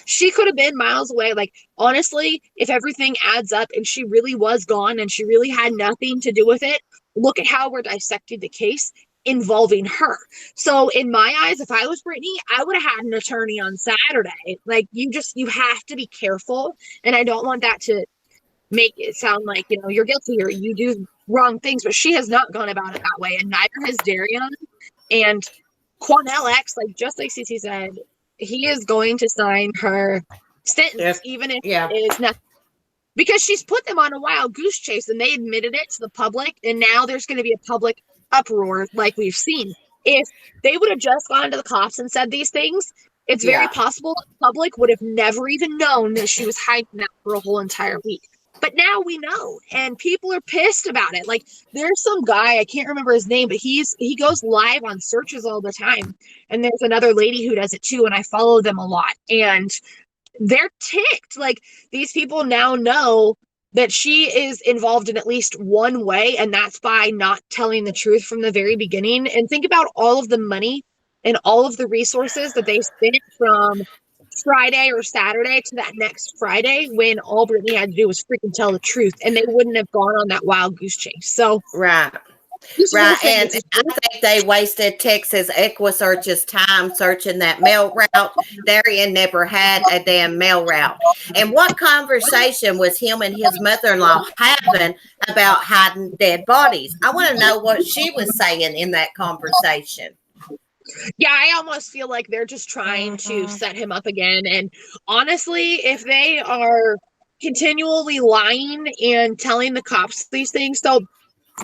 Speaker 2: She could have been miles away. Like, honestly, if everything adds up and she really was gone and she really had nothing to do with it, look at how we're dissecting the case involving her. So in my eyes, if I was Brittany, I would have had an attorney on Saturday. Like, you have to be careful. And I don't want that to make it sound like, you're guilty or you do wrong things, but she has not gone about it that way, and neither has Derion. And Quanell X, just like Cece said, he is going to sign her sentence, even if it is nothing. Because she's put them on a wild goose chase and they admitted it to the public, and now there's going to be a public uproar like we've seen. If they would have just gone to the cops and said these things, it's very possible the public would have never even known that she was hiding that for a whole entire week. But now we know, and people are pissed about it. Like, there's some guy, I can't remember his name, but he goes live on searches all the time. And there's another lady who does it too, and I follow them a lot. And they're ticked. Like, these people now know that she is involved in at least one way, and that's by not telling the truth from the very beginning. And think about all of the money and all of the resources that they spent from Friday or Saturday to that next Friday when all Brittany had to do was freaking tell the truth, and they wouldn't have gone on that wild goose chase. So
Speaker 1: right. And I think they wasted Texas EquiSearch's time searching that mail route. Derion never had a damn mail route. And what conversation was him and his mother-in-law having about hiding dead bodies? I want to know what she was saying in that conversation.
Speaker 2: Yeah, I almost feel like they're just trying to set him up again. And honestly, if they are continually lying and telling the cops these things, so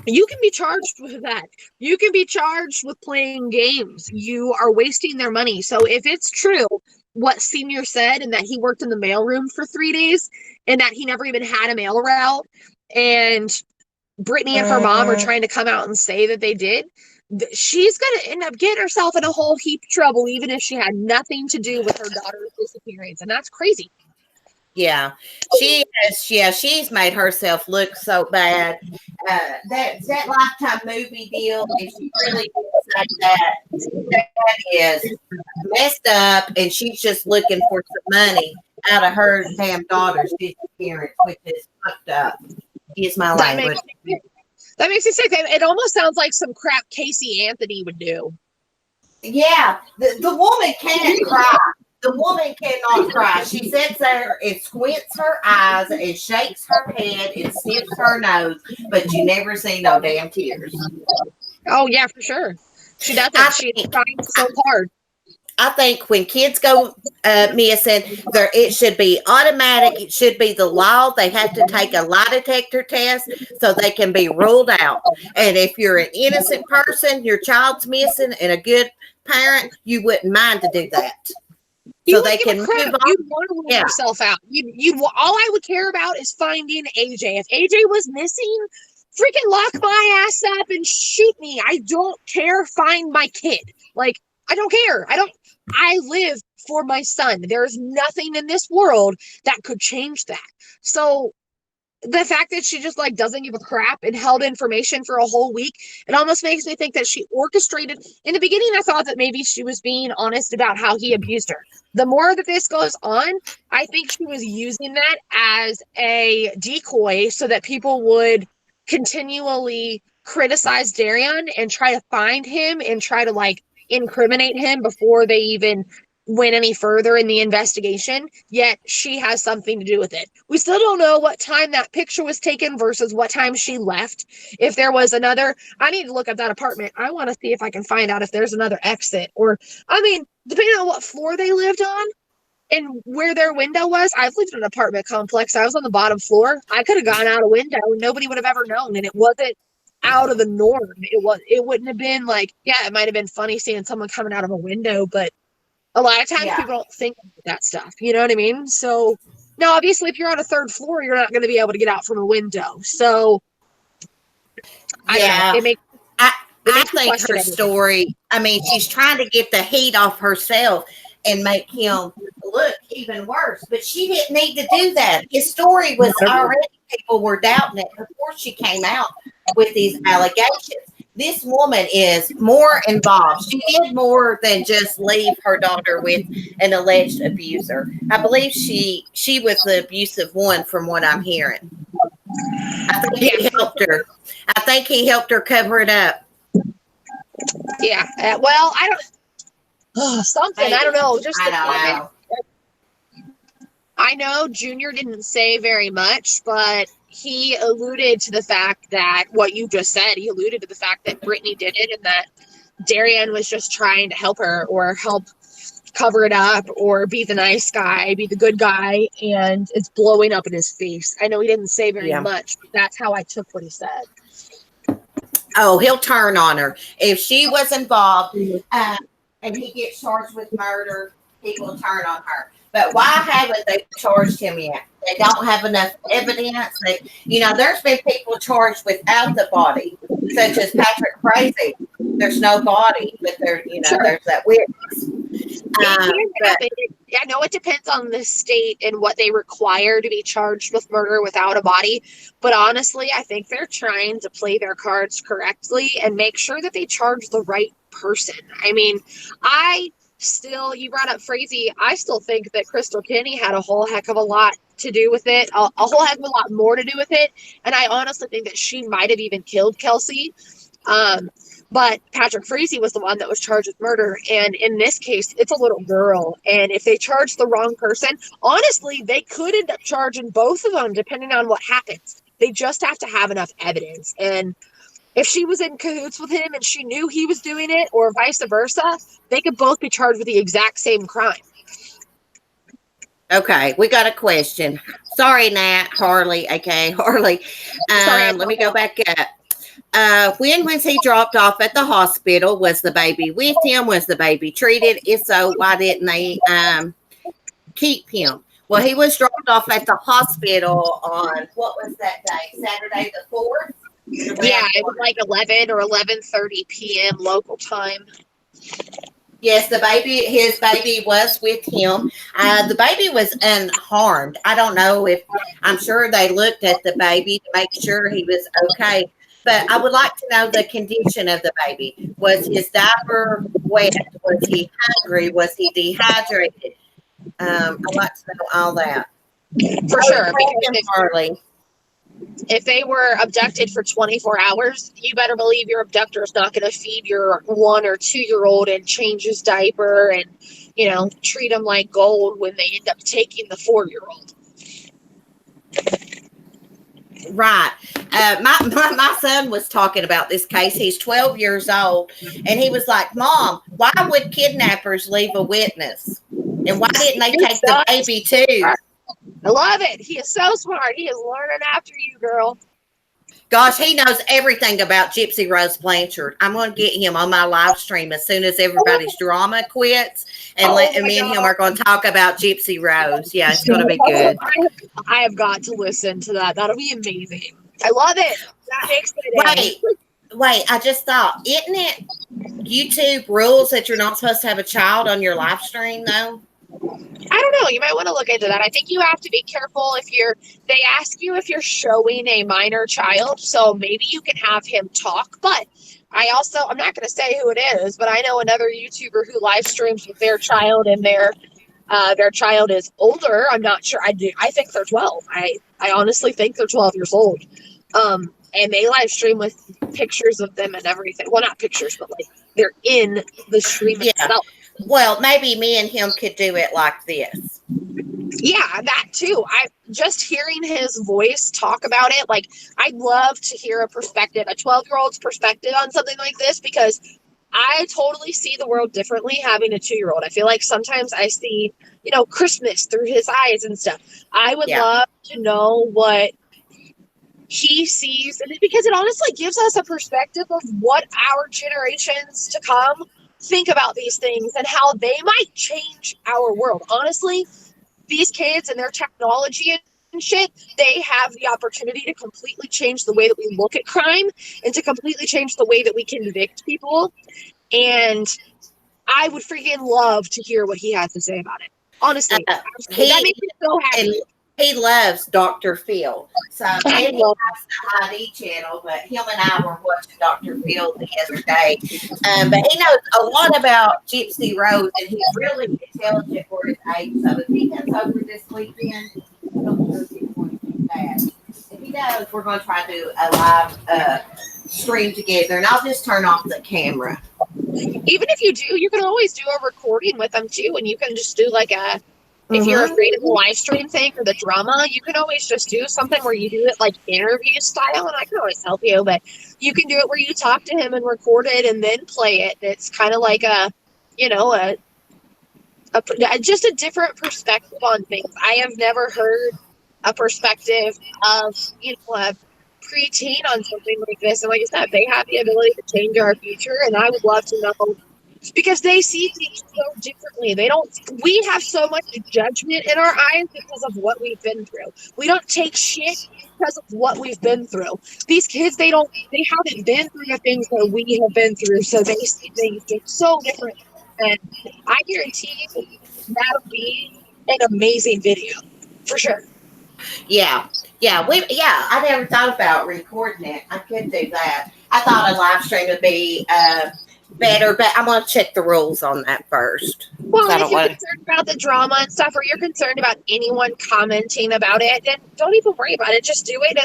Speaker 2: you can be charged with that. You can be charged with playing games. You are wasting their money. So if it's true what Senior said and that he worked in the mailroom for 3 days and that he never even had a mail route, and Brittany and her mom are trying to come out and say that they did, she's going to end up getting herself in a whole heap of trouble, even if she had nothing to do with her daughter's disappearance. And that's crazy.
Speaker 1: Yeah, she's made herself look so bad. That Lifetime movie deal, and she really did say that is messed up, and she's just looking for some money out of her damn daughter's disappearance, which is fucked up. Is my language.
Speaker 2: That makes me sick. It almost sounds like some crap Casey Anthony would do.
Speaker 1: Yeah, the woman can't cry. The woman cannot cry. She sits there and squints her eyes and shakes her head and sniffs her nose, but you never see no damn tears.
Speaker 2: Oh, yeah, for sure. She doesn't. She's trying so hard.
Speaker 1: I think when kids go missing, it should be automatic. It should be the law. They have to take a lie detector test so they can be ruled out. And if you're an innocent person, your child's missing, and a good parent, you wouldn't mind to do that. So they can move on.
Speaker 2: You'd want to rule yourself out. All I would care about is finding AJ. If AJ was missing, freaking lock my ass up and shoot me. I don't care. Find my kid. Like, I don't care. I live for my son. There's nothing in this world that could change that. So the fact that she just like doesn't give a crap and held information for a whole week, it almost makes me think that she orchestrated. In the beginning, I thought that maybe she was being honest about how he abused her. The more that this goes on, I think she was using that as a decoy so that people would continually criticize Derion and try to find him and try to like incriminate him before they even went any further in the investigation, yet she has something to do with it. We still don't know what time that picture was taken versus what time she left. If there was another, I need to look at that apartment. I want to see if I can find out if there's another exit, or, I mean, depending on what floor they lived on and where their window was. I've lived in an apartment complex. I was on the bottom floor. I could have gone out a window and nobody would have ever known. And it wasn't out of the norm. It wouldn't have been like, yeah, it might have been funny seeing someone coming out of a window, but a lot of times people don't think of that stuff. You know what I mean? So now, obviously, if you're on a third floor, you're not going to be able to get out from a window. So I don't know.
Speaker 1: I think her story, I mean, she's trying to get the heat off herself and make him look even worse. But she didn't need to do that. His story was already, people were doubting it before she came out with these allegations. This woman is more involved. She did more than just leave her daughter with an alleged abuser. I believe she was the abusive one from what I'm hearing. I think he helped her. I think he helped her cover it up.
Speaker 2: Yeah. Well, I don't something. I don't know. Just I know Junior didn't say very much, but he alluded to the fact that what you just said, he alluded to the fact that Brittany did it and that Derion was just trying to help her or help cover it up or be the nice guy, be the good guy, and it's blowing up in his face. I know he didn't say very much, but that's how I took what he said.
Speaker 1: Oh, he'll turn on her. If she was involved and he gets charged with murder, he will turn on her. But why haven't they charged him yet? They don't have enough evidence. There's been people charged without the body, such as Patrick Crazy. There's no body, but there's that witness.
Speaker 2: I know it depends on the state and what they require to be charged with murder without a body. But honestly, I think they're trying to play their cards correctly and make sure that they charge the right person. I mean, you brought up Frazee. I still think that Crystal Kenny had a whole heck of a lot to do with it, a whole heck of a lot more to do with it. And I honestly think that she might have even killed Kelsey. But Patrick Frazee was the one that was charged with murder. And in this case, it's a little girl. And if they charge the wrong person, honestly, they could end up charging both of them depending on what happens. They just have to have enough evidence. And if she was in cahoots with him and she knew he was doing it or vice versa, they could both be charged with the exact same crime.
Speaker 1: Okay, we got a question. Sorry, Nat, Harley, aka Harley. Let me go back up. When was he dropped off at the hospital? Was the baby with him? Was the baby treated? If so, why didn't they keep him? Well, he was dropped off at the hospital on, what was that day? Saturday the 4th?
Speaker 2: Yeah, it was like 11 or 11:30 p.m. local time.
Speaker 1: Yes, his baby was with him. The baby was unharmed. I don't know I'm sure they looked at the baby to make sure he was okay. But I would like to know the condition of the baby. Was his diaper wet? Was he hungry? Was he dehydrated? I'd like to know all that.
Speaker 2: For sure.
Speaker 1: Harley.
Speaker 2: If they were abducted for 24 hours, you better believe your abductor is not going to feed your 1 or 2-year-old and change his diaper and, treat him like gold when they end up taking the 4-year-old.
Speaker 1: Right. My son was talking about this case. He's 12 years old, and he was like, Mom, why would kidnappers leave a witness? And why didn't they take the baby too?
Speaker 2: I love it. He is so smart. He is learning after you, girl.
Speaker 1: Gosh, he knows everything about Gypsy Rose Blanchard. I'm going to get him on my live stream as soon as everybody's drama quits. And me and him are going to talk about Gypsy Rose. Yeah, it's going to be good.
Speaker 2: I have got to listen to that. That'll be amazing. I love it. That makes it.
Speaker 1: Wait, I just thought, isn't it YouTube rules that you're not supposed to have a child on your live stream, though?
Speaker 2: I don't know. You might want to look into that. I think you have to be careful they ask you if you're showing a minor child, so maybe you can have him talk. But I'm not going to say who it is, but I know another YouTuber who live streams with their child, and their child is older. I'm not sure. I think they're 12. I honestly think they're 12 years old. And they live stream with pictures of them and everything. Well, not pictures, but like they're in the stream
Speaker 1: Yeah.
Speaker 2: itself.
Speaker 1: Well, maybe me and him could do it like this.
Speaker 2: Yeah, that too. I just hearing his voice talk about it, like I'd love to hear a 12-year-old's perspective on something like this, because I totally see the world differently having a 2-year-old. I feel like sometimes I see, Christmas through his eyes and stuff. I would love to know what he sees, and because it honestly gives us a perspective of what our generations to come think about these things and how they might change our world. Honestly, these kids and their technology and shit, they have the opportunity to completely change the way that we look at crime and to completely change the way that we convict people. And I would freaking love to hear what he has to say about it. Honestly, that makes me so happy.
Speaker 1: He loves Dr. Phil. So he has the ID channel, but him and I were watching Dr. Phil the other day. But he knows a lot about Gypsy Rose, and he's really intelligent for his age. So if he comes over this weekend, I don't know if he's going to do that. If he does, we're going to try to do a live stream together, and I'll just turn off the camera.
Speaker 2: Even if you do, you can always do a recording with them too, and you can just do like if you're afraid of the live stream thing or the drama, you can always just do something where you do it like interview style, and I can always help you, but you can do it where you talk to him and record it and then play it. It's kind of like just a different perspective on things. I have never heard a perspective of, a preteen on something like this. And like I said, they have the ability to change our future, and I would love to know, because they see things so differently. We have so much judgment in our eyes because of what we've been through. We don't take shit because of what we've been through. These kids, they haven't been through the things that we have been through, so they see things just so different. And I guarantee you that'll be an amazing video for sure.
Speaker 1: Yeah. I never thought about recording it. I could do that. I thought a live stream would be better, but I'm going to check the rules on that first.
Speaker 2: Well, if you're concerned about the drama and stuff, or you're concerned about anyone commenting about it, then don't even worry about it. Just do it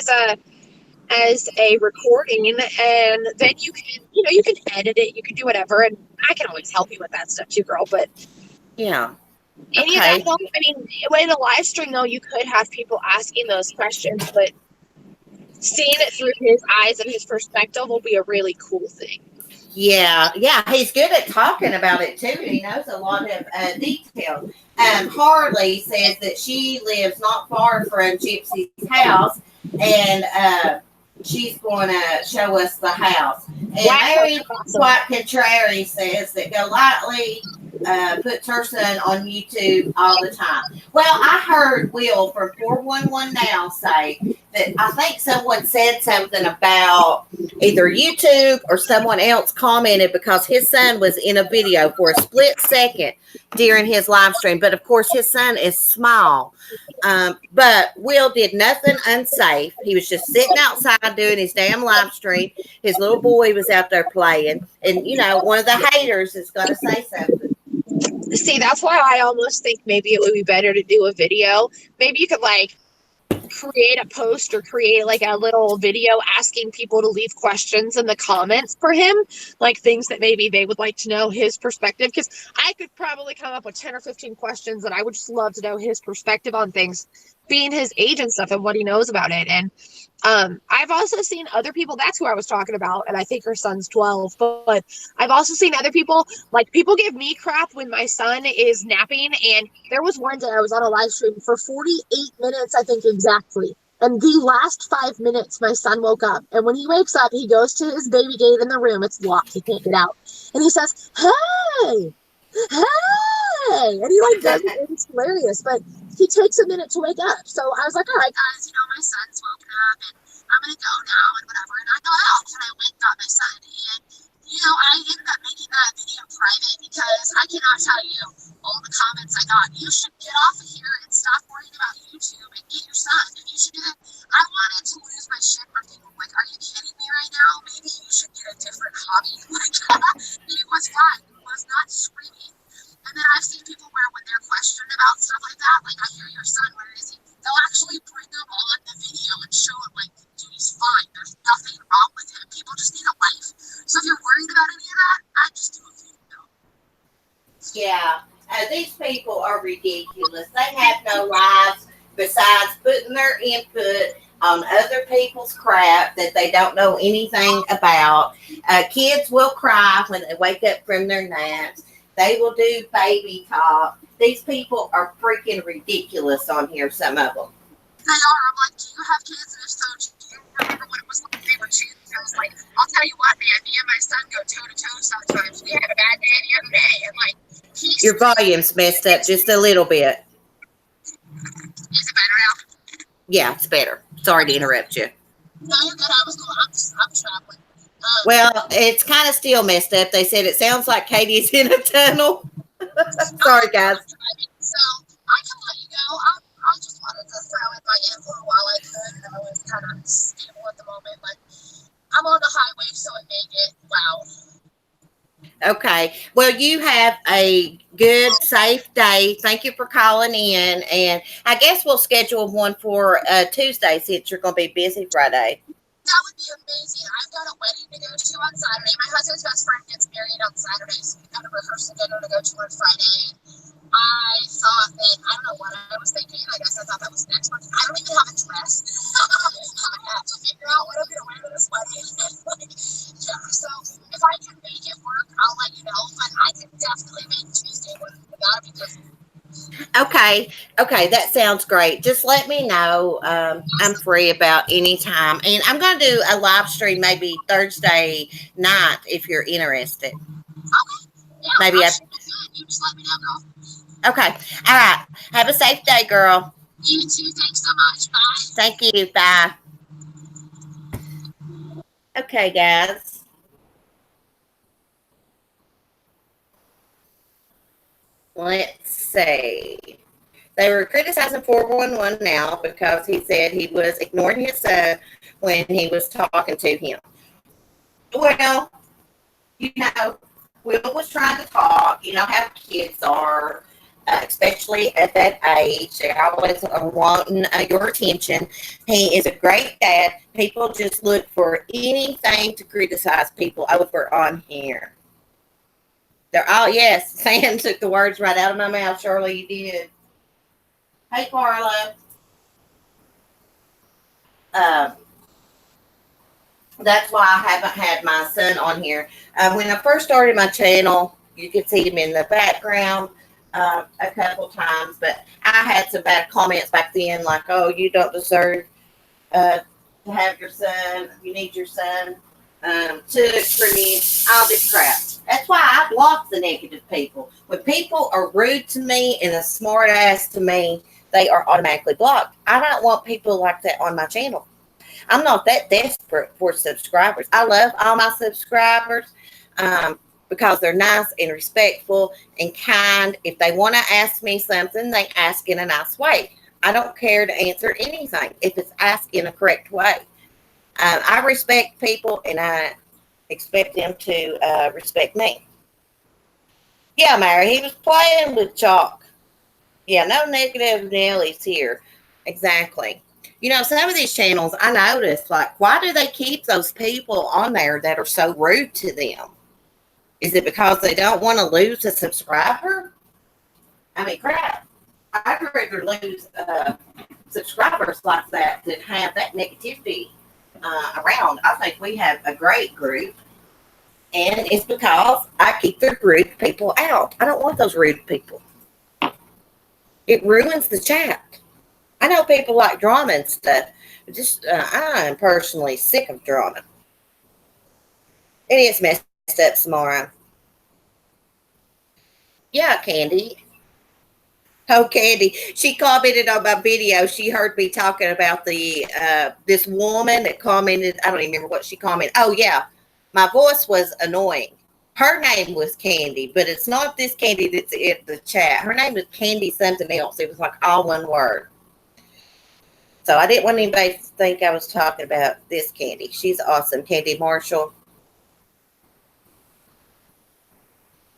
Speaker 2: as a recording, and then you can edit it, you can do whatever, and I can always help you with that stuff too, girl. But
Speaker 1: yeah.
Speaker 2: Any of that, though, I mean, in a live stream, though, you could have people asking those questions, but seeing it through his eyes and his perspective will be a really cool thing.
Speaker 1: Yeah, he's good at talking about it, too. He knows a lot of details. Harley says that she lives not far from Gypsy's house, and she's going to show us the house. And Mary White Contrary says that Golightly puts her son on YouTube all the time. Well, I heard Will from 411 Now say that I think someone said something about either YouTube or someone else commented because his son was in a video for a split second during his live stream. But of course, his son is small. But Will did nothing unsafe. He was just sitting outside doing his damn live stream. His little boy was out there playing. And, one of the haters is going to say something.
Speaker 2: See, that's why I almost think maybe it would be better to do a video. Maybe you could create a post or create a little video asking people to leave questions in the comments for him, like things that maybe they would like to know his perspective, because I could probably come up with 10 or 15 questions that I would just love to know his perspective on things, being his age and stuff and what he knows about it. And I've also seen other people, that's who I was talking about, and I think her son's 12, but I've also seen other people, people give me crap when my son is napping, and there was one day I was on a live stream for 48 minutes, I think exactly, and the last 5 minutes my son woke up, and when he wakes up, he goes to his baby gate in the room, it's locked, he can't get out, and he says, hey, and he does it, and it's hilarious, but he takes a minute to wake up. So I was like, all right, guys, my son's woken up, and I'm going to go now, and whatever. And I go out, and I went and got my son, and
Speaker 3: You know, I ended up making that video private because I cannot tell you all the comments I got. You should get off of here and stop worrying about YouTube and get your son. And you should do that. I wanted to lose my shit for people. Like, are you kidding me right now? Maybe you should get a different hobby. Like, it was fun. It was not screaming. And then I've seen people where when they're questioned about stuff like that, like, I hear your son, where is he? They'll actually bring him on the video and show him, like, dude, he's fine. There's nothing wrong with him. People just need a life. So if you're worried about any of that, I just do a video.
Speaker 1: Yeah, these people are ridiculous. They have no lives besides putting their input on other people's crap that they don't know anything about. Kids will cry when they wake up from their naps. They will do baby talk. These people are freaking ridiculous on here, some of them.
Speaker 3: They are. I'm like, do you have kids? And if so, do you remember what it was like they were choosing? I was like, I'll tell you what, man, me and my son go toe to toe sometimes. We had a bad day the other day, and like,
Speaker 1: your volume's messed up just a little bit.
Speaker 3: Is it better now?
Speaker 1: Yeah, it's better. Sorry to interrupt you.
Speaker 3: No, you're good. I was going. I'm traveling.
Speaker 1: Well, it's kind of still messed up. They said it sounds like Katie's in a tunnel. Sorry, guys.
Speaker 3: So I can let you go. I just wanted to throw in my info while I could. I was kind of stable at the moment, but I'm on the highway, so it may get loud.
Speaker 1: Okay. Well, you have a good, safe day. Thank you for calling in. And I guess we'll schedule one for Tuesday since you're going to be busy Friday.
Speaker 3: That would be amazing. I've got a wedding to go to on Saturday. My husband's best friend gets married on Saturday, so we've got a rehearsal dinner to go to on Friday. I thought that, I don't know what I was thinking. I guess I thought that was next month. I don't even have a dress. I have to figure out what I'm going to wear to this wedding. Yeah, so if I can make it work, I'll let you know. But I can definitely make Tuesday work. We got to be different.
Speaker 1: Okay, that sounds great. Just let me know. I'm free about any time, and I'm going to do a live stream maybe Thursday night if you're interested.
Speaker 3: Okay. Yeah,
Speaker 1: maybe
Speaker 3: you just let me know, girl.
Speaker 1: Okay. All right. Have a safe day, girl.
Speaker 3: You too. Thanks so much. Bye.
Speaker 1: Thank you. Bye. Okay, guys. Let's see. They were criticizing 411 now because he said he was ignoring his son when he was talking to him. Well, Will was trying to talk. You know how kids are, especially at that age. They're always wanting your attention. He is a great dad. People just look for anything to criticize people over on here. They're all, yes, Sam took the words right out of my mouth. Shirley, you did. Hey, Carla. That's why I haven't had my son on here. When I first started my channel, you could see him in the background a couple times, but I had some bad comments back then, like, oh, you don't deserve to have your son. You need your son to scream, all this crap. That's why I block the negative people. When people are rude to me and a smart ass to me, they are automatically blocked. I don't want people like that on my channel. I'm not that desperate for subscribers. I love all my subscribers because they're nice and respectful and kind. If they want to ask me something, they ask in a nice way. I don't care to answer anything if it's asked in a correct way. I respect people and I expect them to respect me. Yeah, Mary, he was playing with chalk. Yeah, no negative Nellies here. Exactly. You know, some of these channels, I noticed, like, why do they keep those people on there that are so rude to them? Is it because they don't want to lose a subscriber? I mean, crap. I'd rather lose subscribers like that than have that negativity around. I think we have a great group, and it's because I keep the rude people out. I don't want those rude people. It ruins the chat. I know people like drama and stuff, but just I am personally sick of drama. It is messed up, Samara. Yeah, Candy. Oh, Candy. She commented on my video. She heard me talking about the this woman that commented. I don't even remember what she commented. Oh, yeah. My voice was annoying. Her name was Candy, but it's not this Candy that's in the chat. Her name was Candy something else. It was like all one word. So I didn't want anybody to think I was talking about this Candy. She's awesome. Candy Marshall.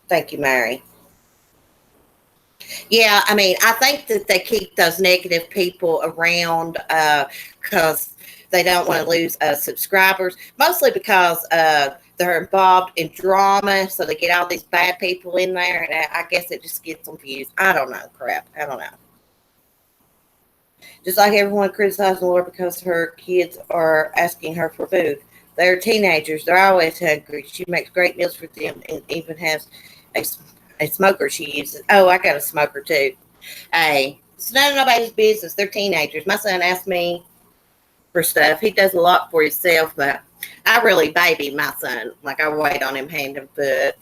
Speaker 1: Thank you, Mary. Yeah, I mean, I think that they keep those negative people around because they don't want to lose subscribers, mostly because they're involved in drama, so they get all these bad people in there, and I guess it just gets them views. I don't know, crap. I don't know. Just like everyone criticizing Laura because her kids are asking her for food. They're teenagers. They're always hungry. She makes great meals for them and even has a smoker she uses. Oh, I got a smoker too. Hey, it's none of nobody's business. They're teenagers. My son asked me for stuff. He does a lot for himself, but I really baby my son. Like I wait on him hand and foot.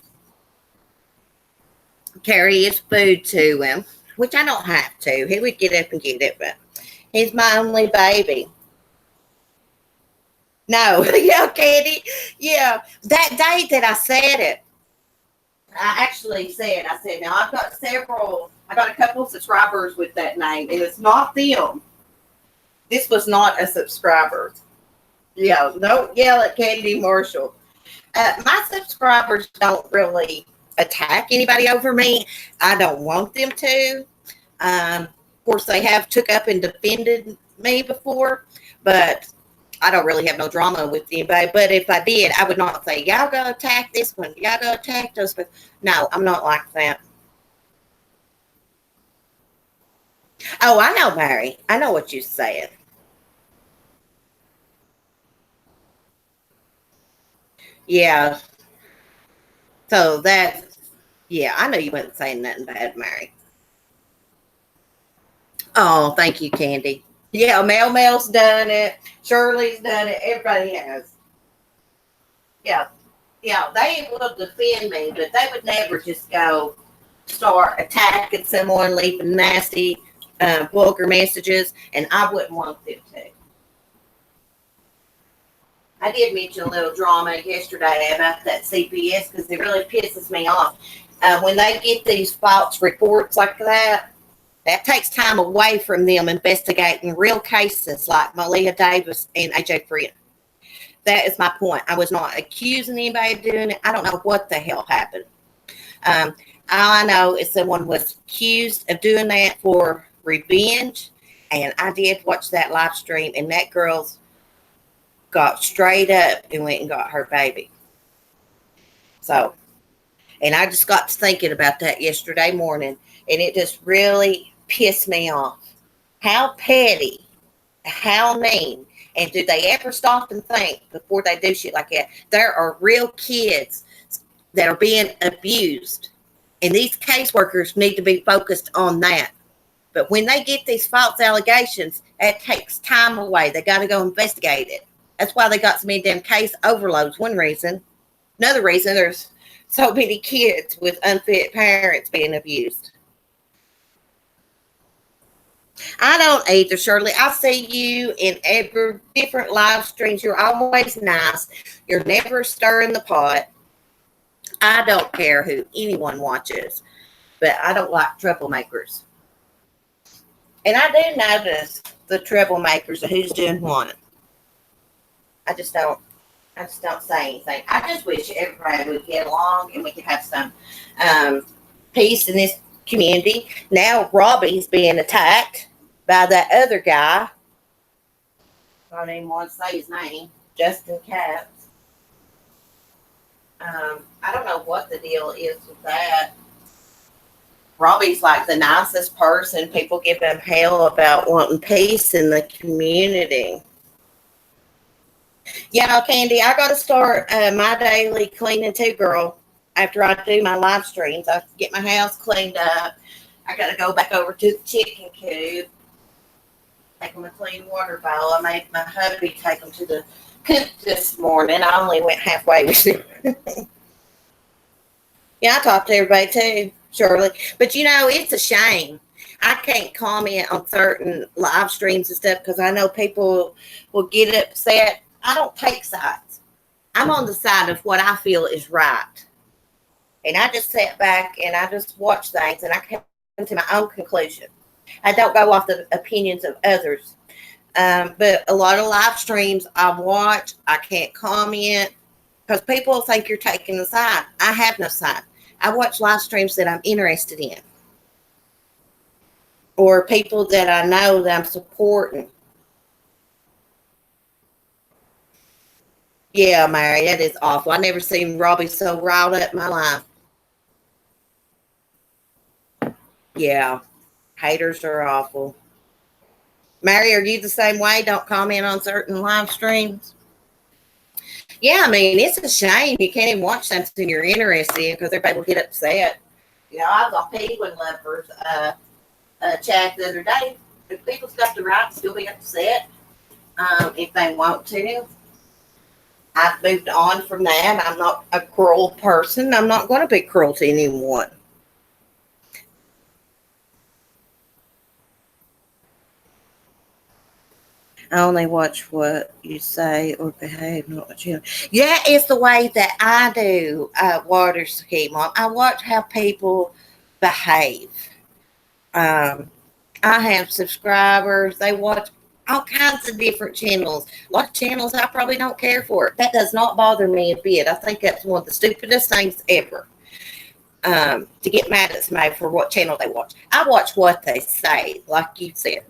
Speaker 1: Carry his food to him, which I don't have to. He would get up and get it, but he's my only baby. No, yeah, Candy. Yeah, that day that I said it, I actually said, now I got a couple of subscribers with that name, and it's not them. This was not a subscriber. Yeah, don't yell at Candy Marshall. My subscribers don't really attack anybody over me. I don't want them to. Of course, they have took up and defended me before, but I don't really have no drama with anybody. But if I did, I would not say, y'all go attack this one. Y'all go attack those ones. No, I'm not like that. Oh, I know, Mary. I know what you're saying. Yeah. So yeah, I know you wasn't saying nothing bad, Mary. Oh, thank you, Candy. Yeah, Mel's done it. Shirley's done it. Everybody has. Yeah. Yeah, they will defend me, but they would never just go start attacking someone, leaving nasty, vulgar messages, and I wouldn't want them to. I did mention a little drama yesterday about that CPS because it really pisses me off. When they get these false reports like that, that takes time away from them investigating real cases like Malia Davis and AJ Friend. That is my point. I was not accusing anybody of doing it. I don't know what the hell happened. All I know is someone was accused of doing that for revenge, and I did watch that live stream, and that girl's got straight up and went and got her baby. So, and I just got to thinking about that yesterday morning, and it just really pissed me off. How petty, how mean, and do they ever stop and think before they do shit like that? There are real kids that are being abused, and these caseworkers need to be focused on that. But when they get these false allegations, it takes time away. They got to go investigate it. That's why they got so many damn case overloads. One reason. Another reason, there's so many kids with unfit parents being abused. I don't either, Shirley. I see you in every different live streams. You're always nice. You're never stirring the pot. I don't care who anyone watches, but I don't like troublemakers. And I do notice the troublemakers of who's doing what. I just don't say anything. I just wish everybody would get along and we could have some peace in this community. Now Robbie's being attacked by that other guy. I don't even want to say his name. Justin Katz. I don't know what the deal is with that. Robbie's like the nicest person. People give him hell about wanting peace in the community. Yeah, Candy, I got to start my daily cleaning too, girl. After I do my live streams, I get my house cleaned up. I got to go back over to the chicken coop. Take them a clean water bowl. I made my hubby take them to the coop this morning. I only went halfway with him. Yeah, I talked to everybody too, Shirley. But you know, it's a shame. I can't comment on certain live streams and stuff because I know people will get upset. I don't take sides. I'm on the side of what I feel is right. And I just sit back and I just watch things and I come to my own conclusion. I don't go off the opinions of others. But a lot of live streams I watch, I can't comment because people think you're taking a side. I have no side. I watch live streams that I'm interested in or people that I know that I'm supporting. Yeah, Mary, that is awful. I never seen Robbie so riled up in my life. Yeah, haters are awful. Mary, are you the same way? Don't comment on certain live streams? Yeah, I mean, it's a shame you can't even watch something you're interested in because everybody will get upset. You know, I was on Penguin Lovers chat the other day. If people's got the right to still be upset if they want to. I've moved on from that. I'm not a cruel person. I'm not going to be cruel to anyone. I only watch what you say or behave, not what you. Yeah, it's the way that I do water ski, Mom. I watch how people behave. I have subscribers. They watch all kinds of different channels. A lot of channels I probably don't care for. That does not bother me a bit. I think that's one of the stupidest things ever. To get mad at somebody for what channel they watch. I watch what they say, like you said.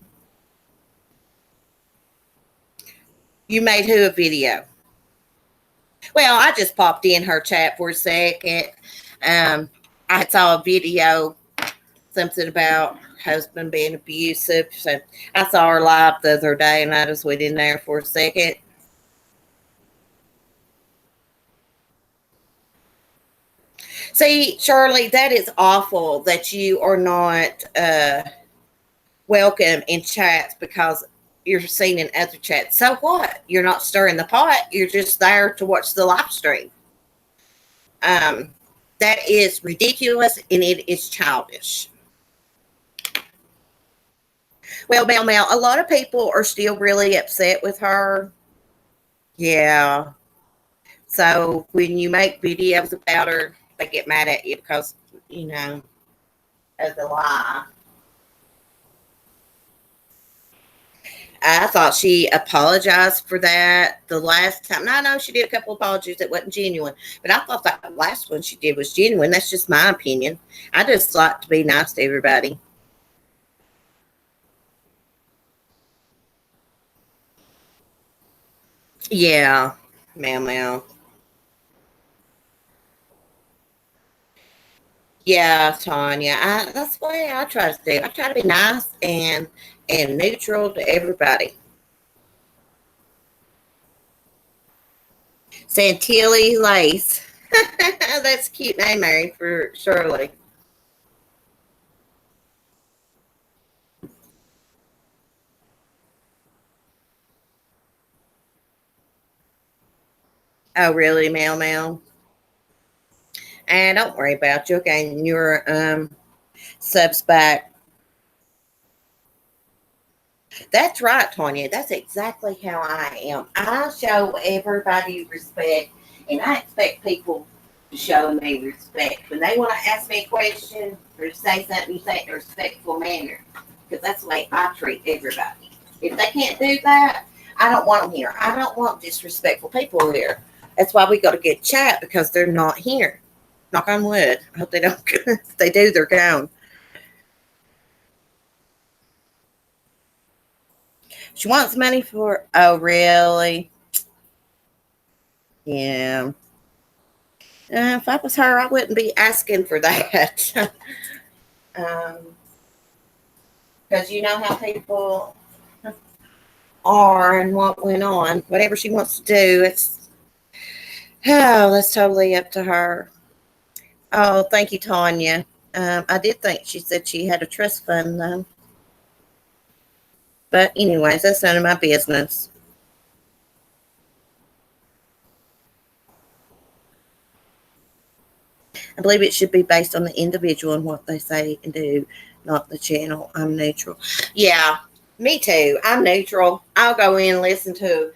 Speaker 1: You made who a video? Well, I just popped in her chat for a second. I saw a video, something about husband being abusive. So I saw her live the other day, and I just went in there for a second. See, Shirley, that is awful that you are not welcome in chats because you're seen in other chats. So what? You're not stirring the pot. You're just there to watch the live stream. That is ridiculous and it is childish. Well, Mel, a lot of people are still really upset with her. Yeah. So when you make videos about her, they get mad at you because, you know, of the lie. I thought she apologized for that the last time. Now, I know she did a couple of apologies that wasn't genuine, but I thought that last one she did was genuine. That's just my opinion. I just like to be nice to everybody. Yeah, Mel. Yeah, Tanya. That's the way I try to do. I try to be nice and neutral to everybody. Santilli Lace. That's a cute name, Mary, for Shirley. Oh, really, Mel? And don't worry about you. Okay, your subs back. That's right, Tanya. That's exactly how I am. I show everybody respect, and I expect people to show me respect. When they want to ask me a question or say something, you say it in a respectful manner, because that's the way I treat everybody. If they can't do that, I don't want them here. I don't want disrespectful people here. That's why we got a good chat, because they're not here. Knock on wood. I hope they don't. If they do, they're gone. She wants money for. Oh, really? Yeah. If I was her, I wouldn't be asking for that. Because you know how people are and what went on. Whatever she wants to do, that's totally up to her. Oh, thank you, Tanya. I did think she said she had a trust fund, though. But anyways, that's none of my business. I believe it should be based on the individual and what they say and do, not the channel. I'm neutral. Yeah, me too. I'm neutral. I'll go in and listen to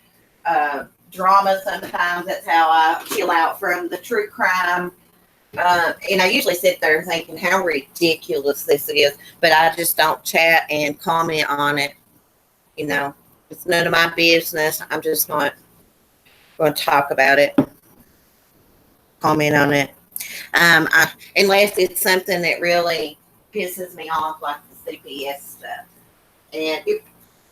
Speaker 1: drama sometimes. That's how I chill out from the true crime. And I usually sit there thinking how ridiculous this is, but I just don't chat and comment on it. You know, it's none of my business. I'm just not going to talk about it, comment on it. Unless it's something that really pisses me off, like the CPS stuff. And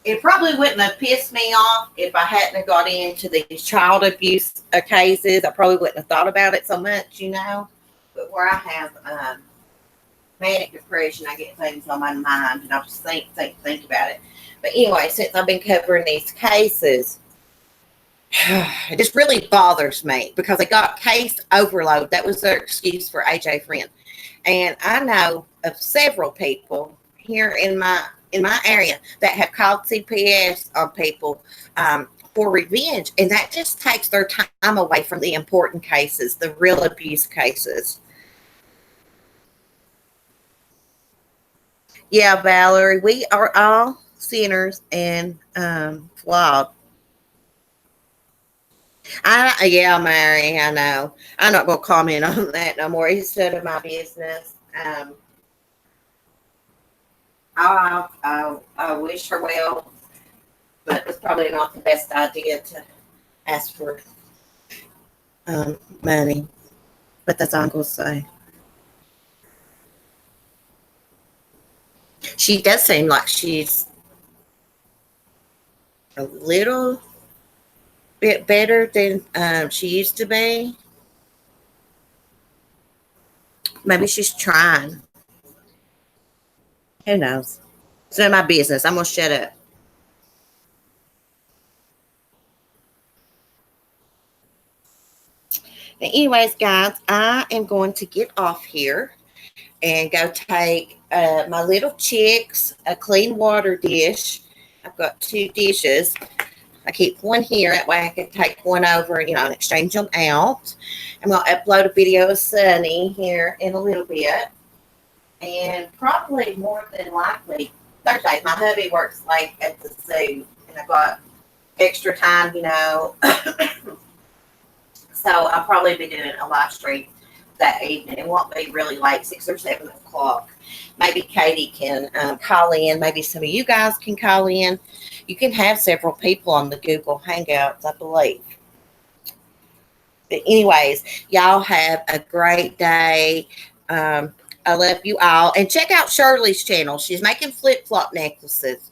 Speaker 1: it probably wouldn't have pissed me off if I hadn't have got into these child abuse cases. I probably wouldn't have thought about it so much, you know. But where I have manic depression, I get things on my mind, and I'll just think about it. But anyway, since I've been covering these cases, it just really bothers me because they got case overload. That was their excuse for AJ Friend. And I know of several people here in my area that have called CPS on people for revenge, and that just takes their time away from the important cases, the real abuse cases. Yeah, Valerie, we are all sinners and flawed. Yeah, Mary, I know. I'm not going to comment on that no more. It's none of my business. I wish her well, but it's probably not the best idea to ask for money. But that's all I'm going to say. She does seem like she's a little bit better than she used to be. Maybe she's trying. Who knows? It's none of my business. I'm going to shut up. Anyways, guys, I am going to get off here and go take my little chicks a clean water dish. I've got 2 dishes. I keep one here. That way I can take one over, and exchange them out. I'm going to upload a video of Sunny here in a little bit. And probably more than likely, Thursday, my hubby works late at the zoo. And I've got extra time, So I'll probably be doing a live stream that evening. It won't be really late, 6 or 7 o'clock. Maybe Katie can call in. Maybe some of you guys can call in. You can have several people on the Google Hangouts, I believe. But anyways, y'all have a great day. I love you all. And check out Shirley's channel. She's making flip-flop necklaces.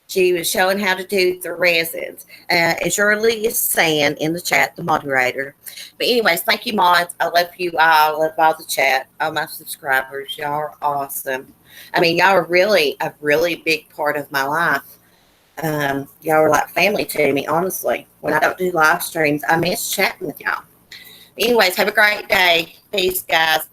Speaker 1: She was showing how to do the resins. And Shirley is saying in the chat, the moderator. But anyways, thank you, mods. I love you all. I love all the chat, all my subscribers. Y'all are awesome. I mean, y'all are really a really big part of my life. Y'all are like family to me, honestly. When I don't do live streams, I miss chatting with y'all. Anyways, have a great day. Peace, guys.